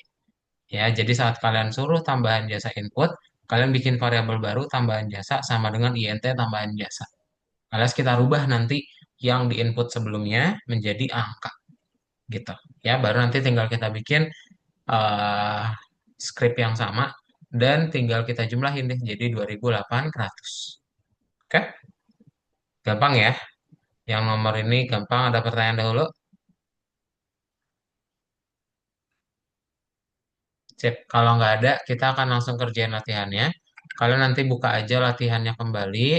Ya, jadi saat kalian suruh tambahan jasa input, kalian bikin variabel baru tambahan jasa sama dengan INT tambahan jasa. Alias kita rubah nanti yang di input sebelumnya menjadi angka gitu. Ya, baru nanti tinggal kita bikin eh script yang sama dan tinggal kita jumlahin deh jadi 2.800. Oke, gampang ya. Yang nomor ini gampang, ada pertanyaan dahulu. Sip, kalau nggak ada, kita akan langsung kerjain latihannya. Kalian nanti buka aja latihannya kembali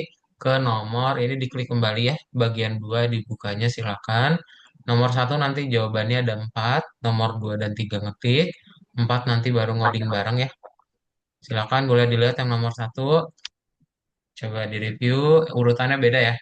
ke nomor, ini diklik kembali ya, bagian 2 dibukanya silakan. Nomor 1 nanti jawabannya ada 4, nomor 2 dan 3 ngetik, 4 nanti baru ngoding bareng ya. Silakan boleh dilihat yang nomor 1, coba direview, urutannya beda ya.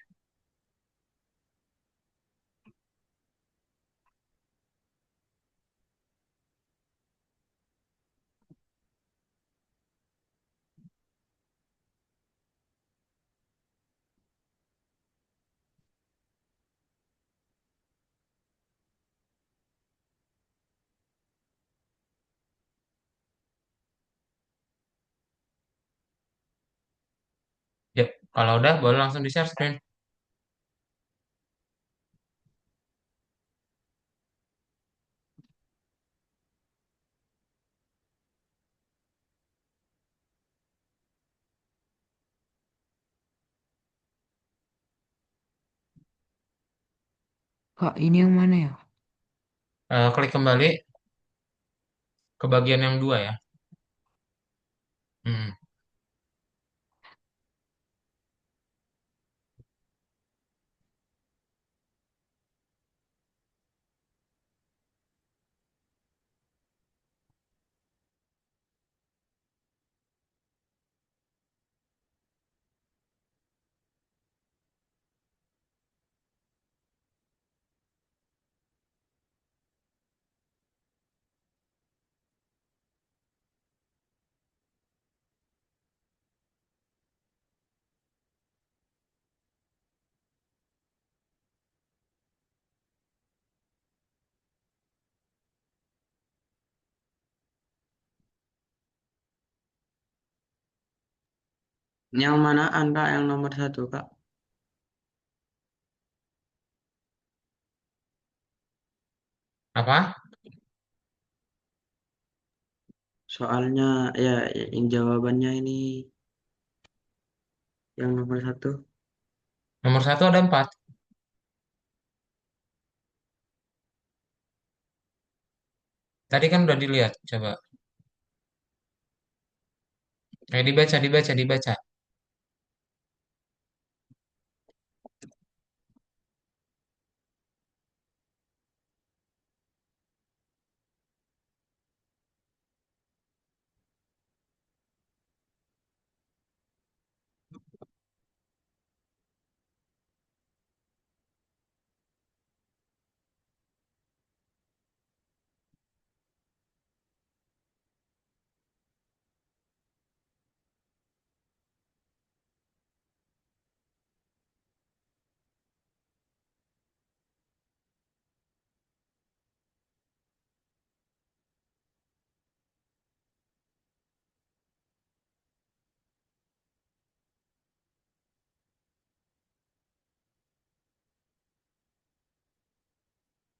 Yuk, kalau udah boleh langsung di share screen. Kak, ini yang mana ya? Klik kembali ke bagian yang 2 ya. Hmm. Yang manaan Kak? Yang nomor 1 Kak? Apa? Soalnya ya yang jawabannya ini yang nomor satu. Nomor satu ada empat. Tadi kan udah dilihat. Coba. Dibaca, dibaca, dibaca.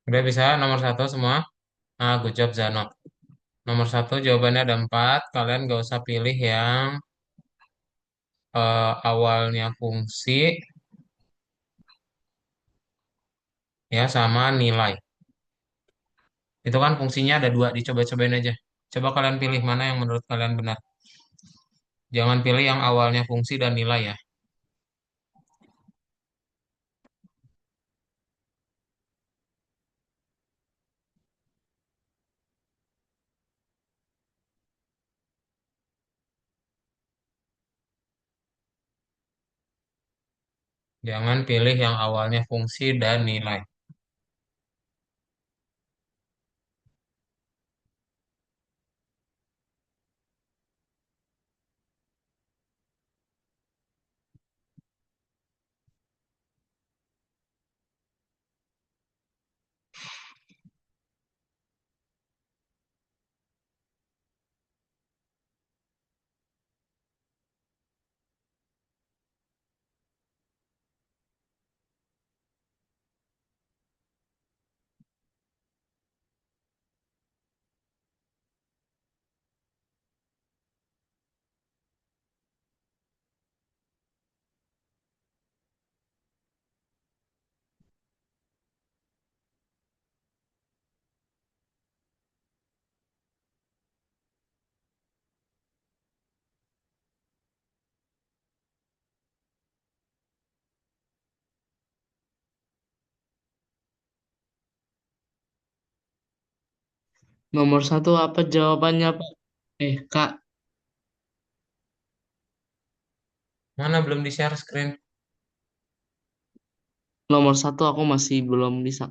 Udah bisa nomor satu semua? Ah, good job Zano. Nomor satu jawabannya ada empat. Kalian gak usah pilih yang awalnya fungsi ya sama nilai. Itu kan fungsinya ada dua. Dicoba-cobain aja. Coba kalian pilih mana yang menurut kalian benar. Jangan pilih yang awalnya fungsi dan nilai ya. Jangan pilih yang awalnya fungsi dan nilai. Nomor satu apa jawabannya, Pak? Kak, Mana belum di-share screen? nomor satu aku masih belum bisa.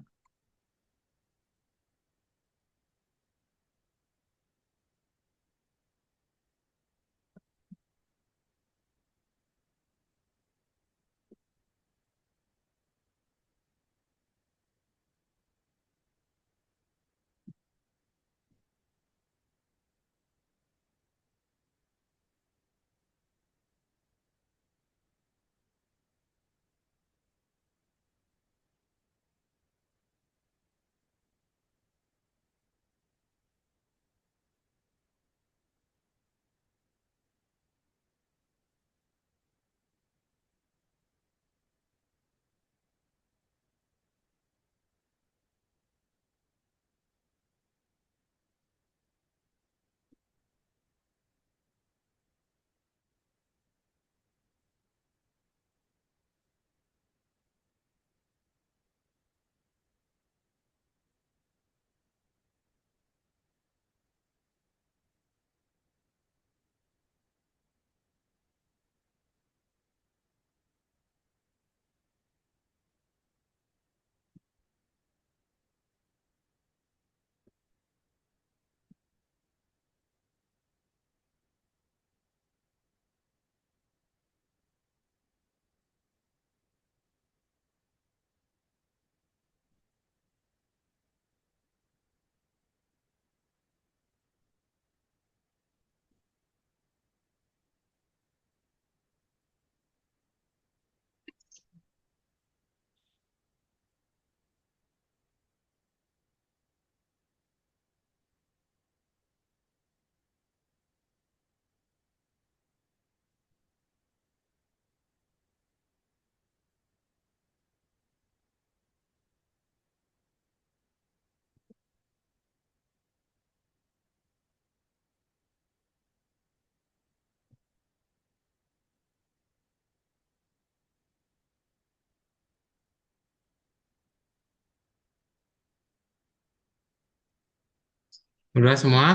Udah semua?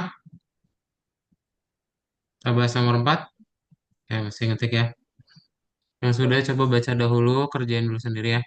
Kita bahas nomor 4. Ya, masih ngetik ya. Yang sudah coba baca dahulu, kerjain dulu sendiri ya.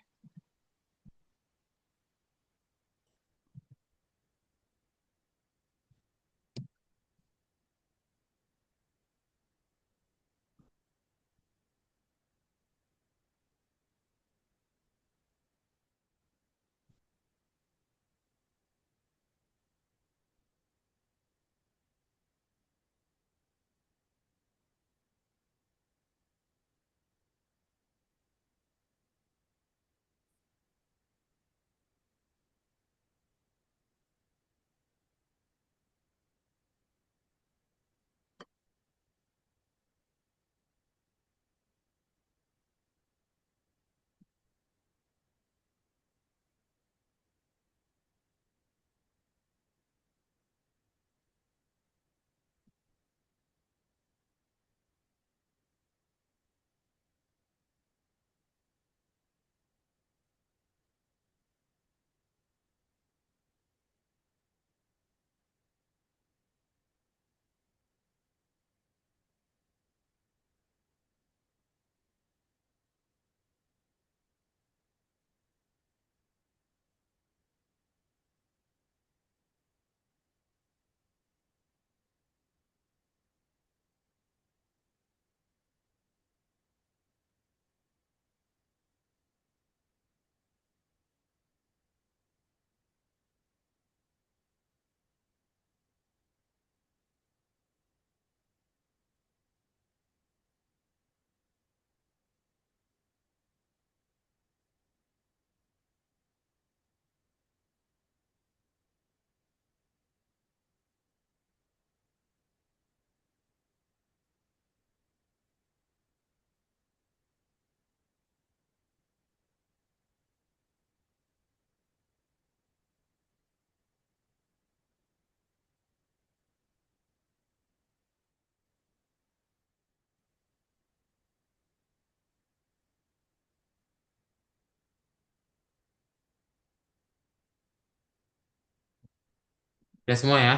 Udah semua ya.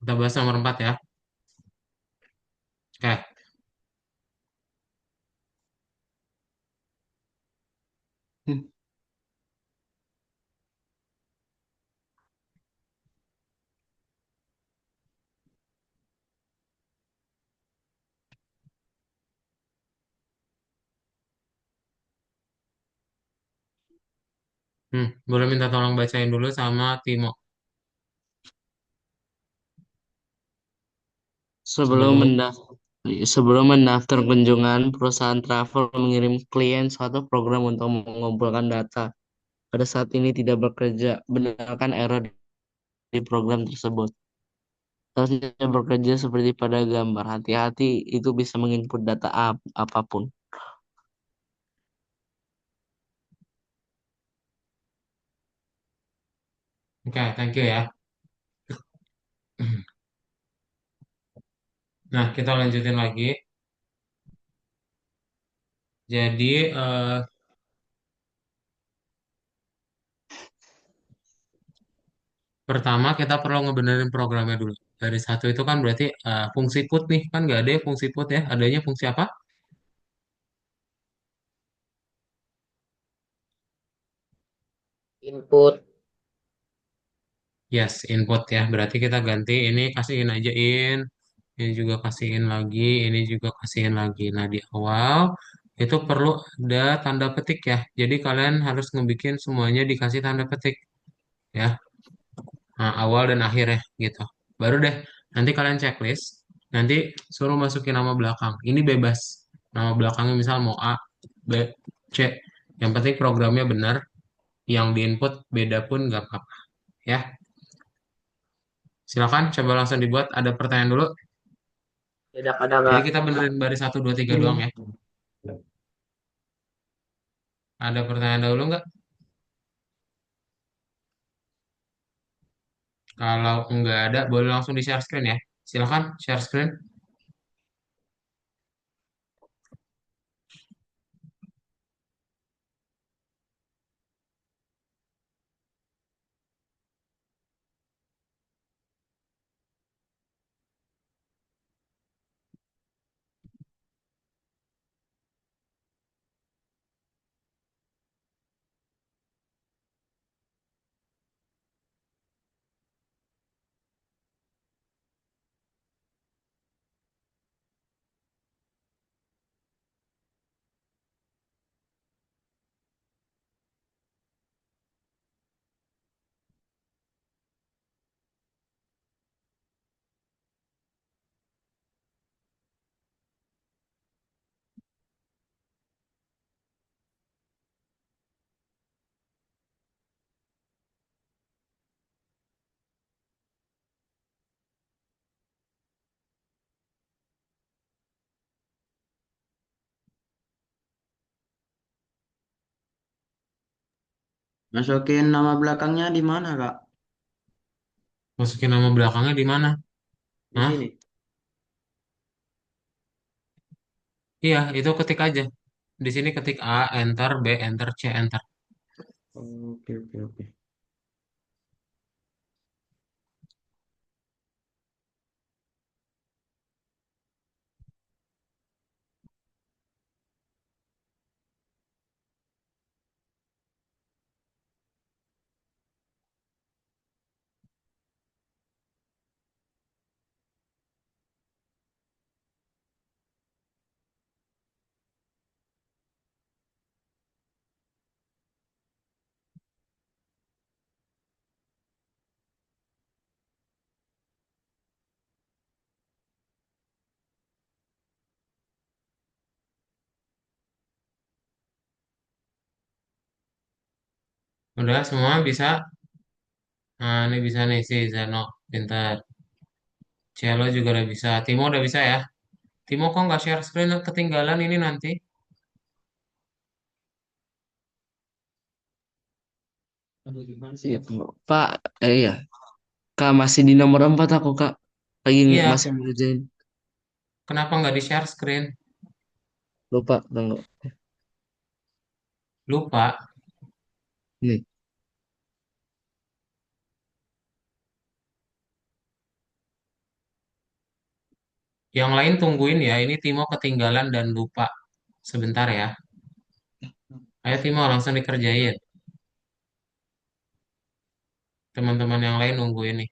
Kita bahas nomor 4 ya. Oke. Boleh minta tolong bacain dulu sama Timo Sebelum sebelum. mendaftar, sebelum mendaftar kunjungan, perusahaan travel mengirim klien suatu program untuk mengumpulkan data. Pada saat ini tidak bekerja, benarkan error di program tersebut. Seharusnya bekerja seperti pada gambar. Hati-hati, itu bisa menginput data apapun. Oke, thank you ya. Nah, kita lanjutin lagi. Jadi, pertama kita perlu ngebenerin programnya dulu. Dari satu itu kan berarti fungsi put nih. Kan nggak ada ya fungsi put ya. Adanya fungsi apa? Input. Yes, input ya. Berarti kita ganti ini kasihin aja in. Ini juga kasihin lagi. Ini juga kasihin lagi. Nah, di awal itu perlu ada tanda petik ya. Jadi kalian harus ngebikin semuanya dikasih tanda petik ya. Nah, awal dan akhir ya gitu. Baru deh nanti kalian checklist, nanti suruh masukin nama belakang. Ini bebas. Nama belakangnya misal mau A, B, C. Yang penting programnya benar, yang diinput beda pun nggak apa-apa ya. Silakan coba langsung dibuat. Ada pertanyaan dulu. Tidak ada Jadi nggak? kita benerin baris satu 2 3 doang ya. Ada pertanyaan dahulu nggak? Kalau nggak ada, boleh langsung di share screen ya. Silakan share screen. Masukin nama belakangnya di mana, Kak? Masukin nama belakangnya di mana? Di Hah? sini. Iya, itu ketik aja. Di sini ketik A, enter, B, enter, C, enter. Oke, oke, oke. Udah semua bisa. Nah, ini bisa nih si Zeno. Pintar. Cielo juga udah bisa. Timo udah bisa ya. Timo kok nggak share screen ketinggalan ini nanti? Aduh, gimana sih ya, Pak? Iya, Kak masih di nomor 4 aku, Kak. Lagi Iya, masih ngerjain. kenapa nggak di share screen? Lupa, tunggu. Lupa. Nih. Yang lain tungguin ya. Ini Timo ketinggalan dan lupa. Sebentar ya. Ayo Timo langsung dikerjain. Teman-teman yang lain nungguin nih.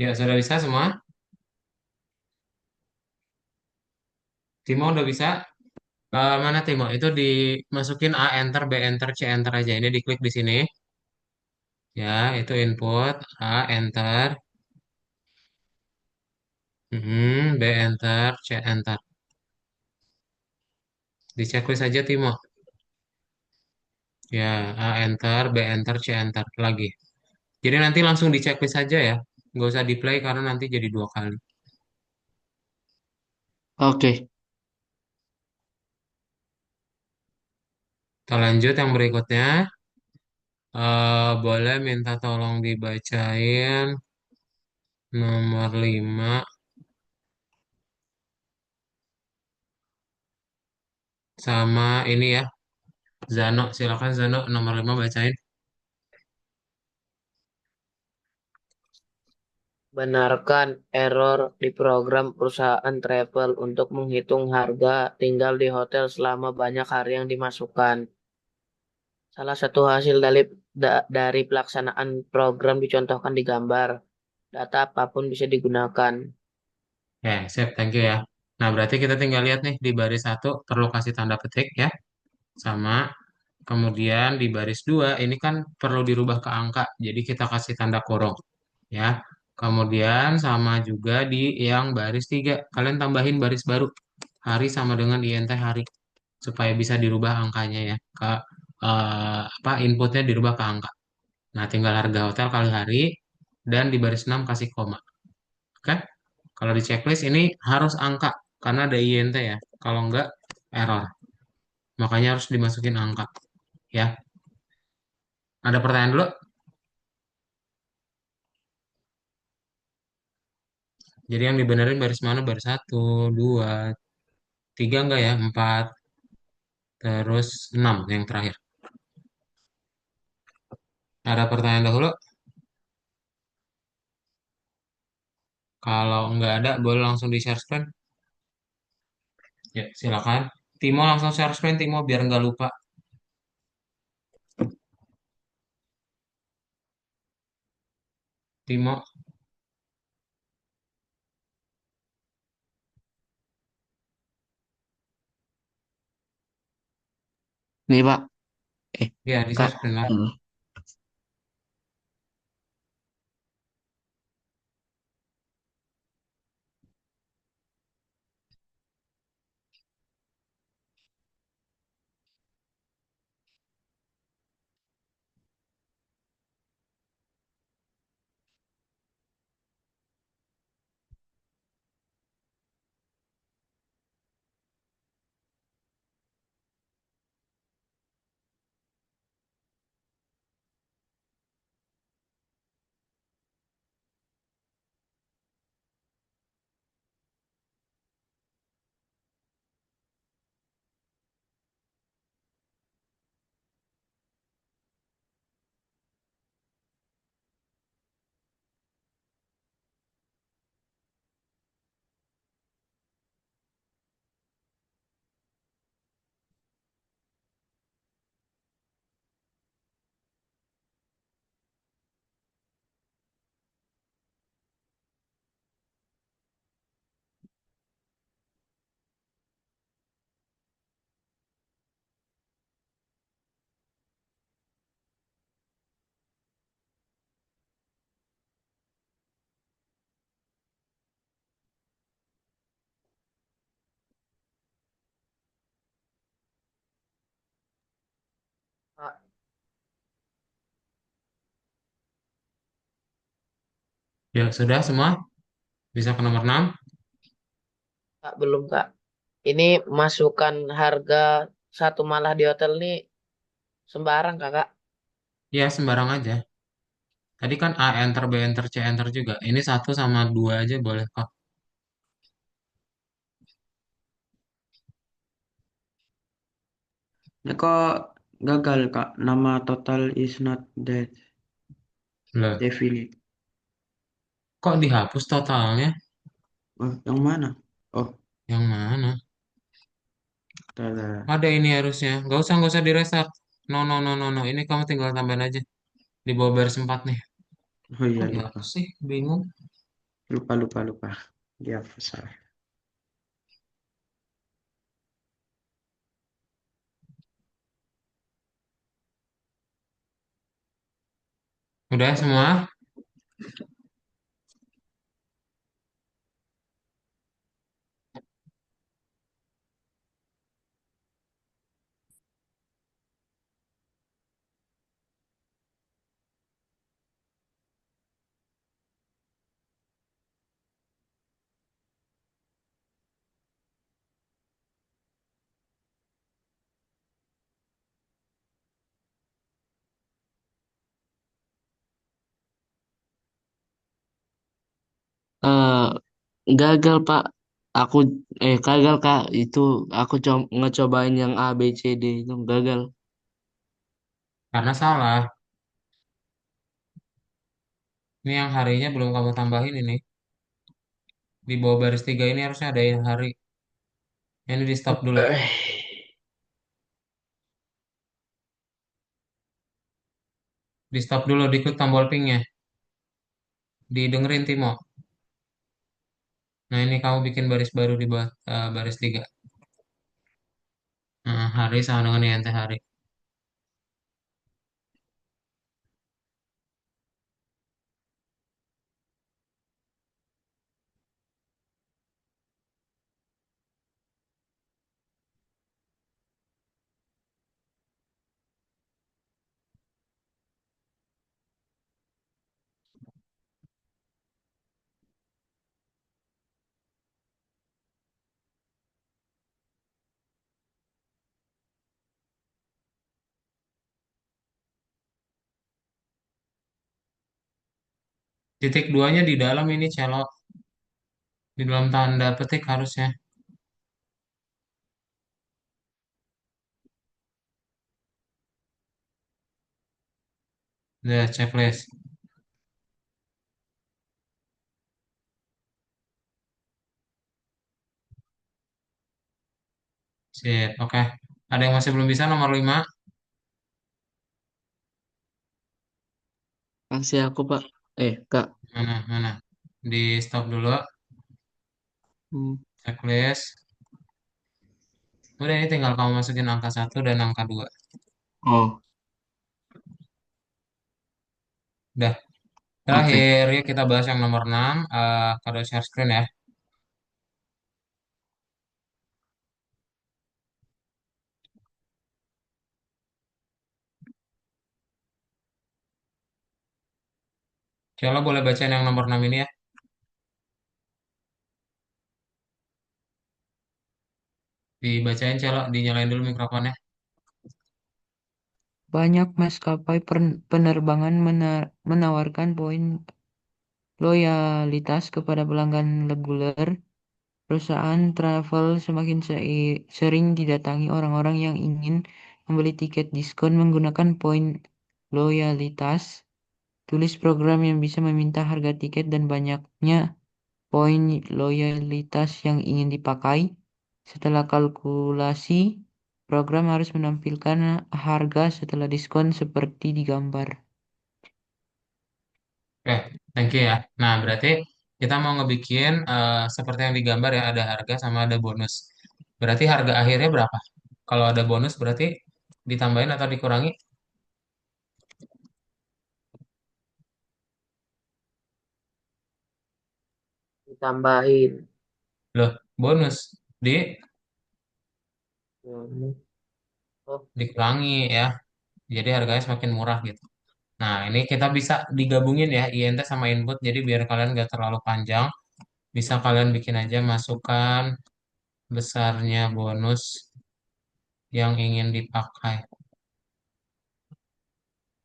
Ya, sudah bisa semua? Timo udah bisa? Mana Timo? Itu dimasukin A, enter, B, enter, C, enter aja. Ini diklik di sini. Ya, itu input. A, enter. B, enter, C, enter. Di checklist aja Timo. Ya, A, enter, B, enter, C, enter. Lagi. Jadi nanti langsung di checklist aja ya. Nggak usah di play karena nanti jadi dua kali. Oke. Kita lanjut yang berikutnya. Boleh minta tolong dibacain nomor 5 sama ini ya. Zano, silakan Zano nomor 5 bacain. Benarkan error di program perusahaan travel untuk menghitung harga tinggal di hotel selama banyak hari yang dimasukkan. Salah satu hasil dari pelaksanaan program dicontohkan di gambar. Data apapun bisa digunakan. Ya, sip, thank you ya. Nah, berarti kita tinggal lihat nih di baris satu perlu kasih tanda petik ya. Sama kemudian di baris 2 ini kan perlu dirubah ke angka. Jadi kita kasih tanda kurung ya. Kemudian sama juga di yang baris 3 kalian tambahin baris baru. Hari sama dengan INT hari supaya bisa dirubah angkanya ya ke apa inputnya dirubah ke angka. Nah, tinggal harga hotel kali hari dan di baris 6 kasih koma. Oke? Kalau di checklist ini harus angka karena ada INT ya. Kalau enggak error. Makanya harus dimasukin angka ya. Ada pertanyaan dulu? Jadi yang dibenerin baris mana? Baris satu, dua, tiga enggak ya? Empat, terus enam yang terakhir. Ada pertanyaan dahulu? Kalau nggak ada, boleh langsung di share screen. Ya, silakan. Timo langsung share screen, Timo, biar nggak lupa. Timo, Nih Pak, eh ya di Kak. share screen lah. Hmm. Kak, Ya, sudah semua? Bisa ke nomor 6? Kak, belum Kak. Ini masukan harga satu malah di hotel nih sembarang Kakak. Ya, sembarang aja. Tadi kan A enter, B enter, C enter juga. Ini satu sama dua aja boleh kok. Ini kok gagal, Kak? Nama total is not that Loh, definite. kok dihapus totalnya? Oh, yang mana? Oh, Yang mana? tada. Ada ini harusnya. Nggak usah di restart. No, no, no, no, no. Ini kamu tinggal tambahin aja. Di bawah baris 4 nih. Oh Kok iya, dihapus lupa. sih? Bingung. Lupa, lupa, lupa. Dihapus, salah. Udah semua? Eh, gagal Pak. Aku gagal Kak. Itu aku ngecobain yang A B C D itu gagal. Karena salah. Ini yang harinya belum kamu tambahin ini. Di bawah baris 3 ini harusnya ada yang hari. Ini di stop dulu. Eh, Di stop dulu, diklik tombol pingnya. Didengerin Timo. Nah ini kamu bikin baris baru di bawah baris 3. Nah, hari sama dengan INT hari. Titik duanya di dalam ini celok. Di dalam tanda petik harusnya. The checklist. Sip, oke. Ada yang masih belum bisa nomor 5? Kasih aku, Pak. Kak. Mana, mana? Di stop dulu. Hmm. Checklist. Udah ini tinggal kamu masukin angka 1 dan angka 2. Oh, Udah. oke. Terakhir, ya kita bahas yang nomor 6. Kode share screen ya. Coba boleh bacain yang nomor 6 ini ya. Dibacain, Celo. Dinyalain dulu mikrofonnya. Banyak maskapai penerbangan menawarkan poin loyalitas kepada pelanggan reguler. Perusahaan travel semakin sering didatangi orang-orang yang ingin membeli tiket diskon menggunakan poin loyalitas. Tulis program yang bisa meminta harga tiket dan banyaknya poin loyalitas yang ingin dipakai. Setelah kalkulasi, program harus menampilkan harga setelah diskon seperti di gambar. Oke, thank you ya. Nah, berarti kita mau ngebikin seperti yang digambar ya, ada harga sama ada bonus. Berarti harga akhirnya berapa? Kalau ada bonus berarti ditambahin atau dikurangi? Ditambahin. Loh, bonus di Hmm. Oh, dikurangi ya. Jadi harganya semakin murah gitu. Nah, ini kita bisa digabungin ya INT sama input. Jadi biar kalian gak terlalu panjang, bisa kalian bikin aja masukan besarnya bonus yang ingin dipakai.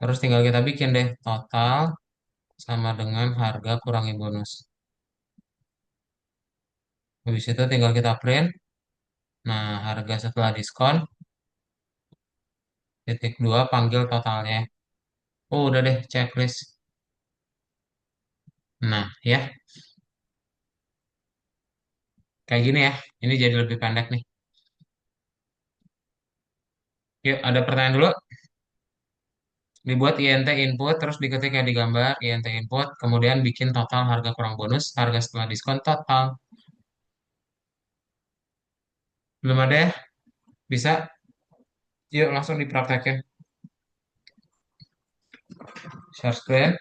Terus tinggal kita bikin deh total sama dengan harga kurangi bonus. Habis itu tinggal kita print. Nah, harga setelah diskon, titik 2 panggil totalnya. Oh, udah deh checklist. Nah, ya, kayak gini ya. Ini jadi lebih pendek nih. Yuk, ada pertanyaan dulu. Dibuat INT input, terus diketik yang digambar, INT input, kemudian bikin total harga kurang bonus, harga setelah diskon total. Belum ada ya? Bisa? Yuk, langsung dipraktekin. Share screen.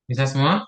Bisa semua?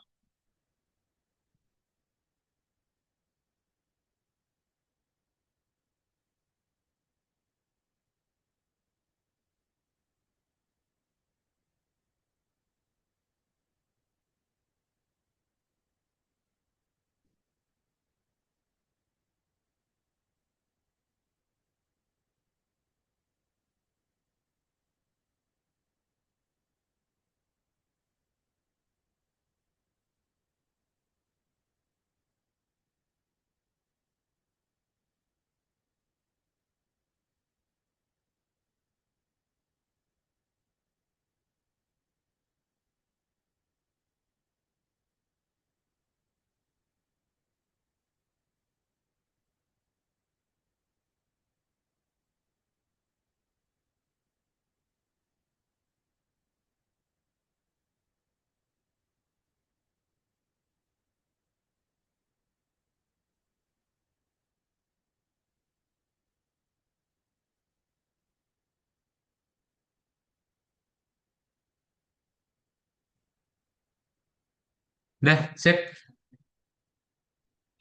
Dah, sip.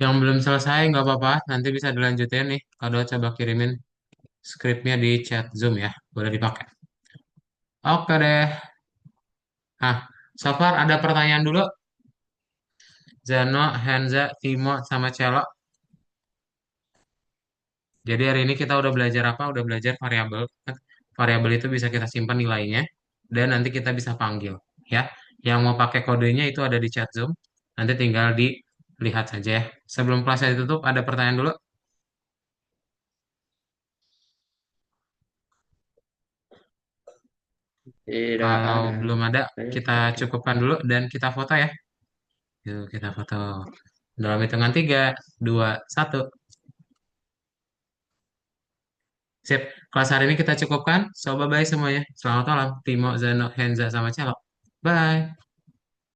Yang belum selesai nggak apa-apa, nanti bisa dilanjutin nih. Kado coba kirimin skripnya di chat Zoom ya, boleh dipakai. Oke deh. Nah, so far ada pertanyaan dulu. Zeno, Henza, Timo, sama Celo. Jadi hari ini kita udah belajar apa? Udah belajar variabel. Variabel itu bisa kita simpan nilainya dan nanti kita bisa panggil ya. Yang mau pakai kodenya itu ada di chat Zoom. Nanti tinggal dilihat saja ya. Sebelum kelasnya ditutup ada pertanyaan dulu. Tidak Kalau ada. belum ada, Saya kita copy. cukupkan dulu dan kita foto ya. Yuk kita foto. Dalam hitungan 3, 2, 1. Sip. Kelas hari ini kita cukupkan. So, bye-bye semuanya. Selamat malam. Timo, Zeno, Henza, sama Celok. Bye.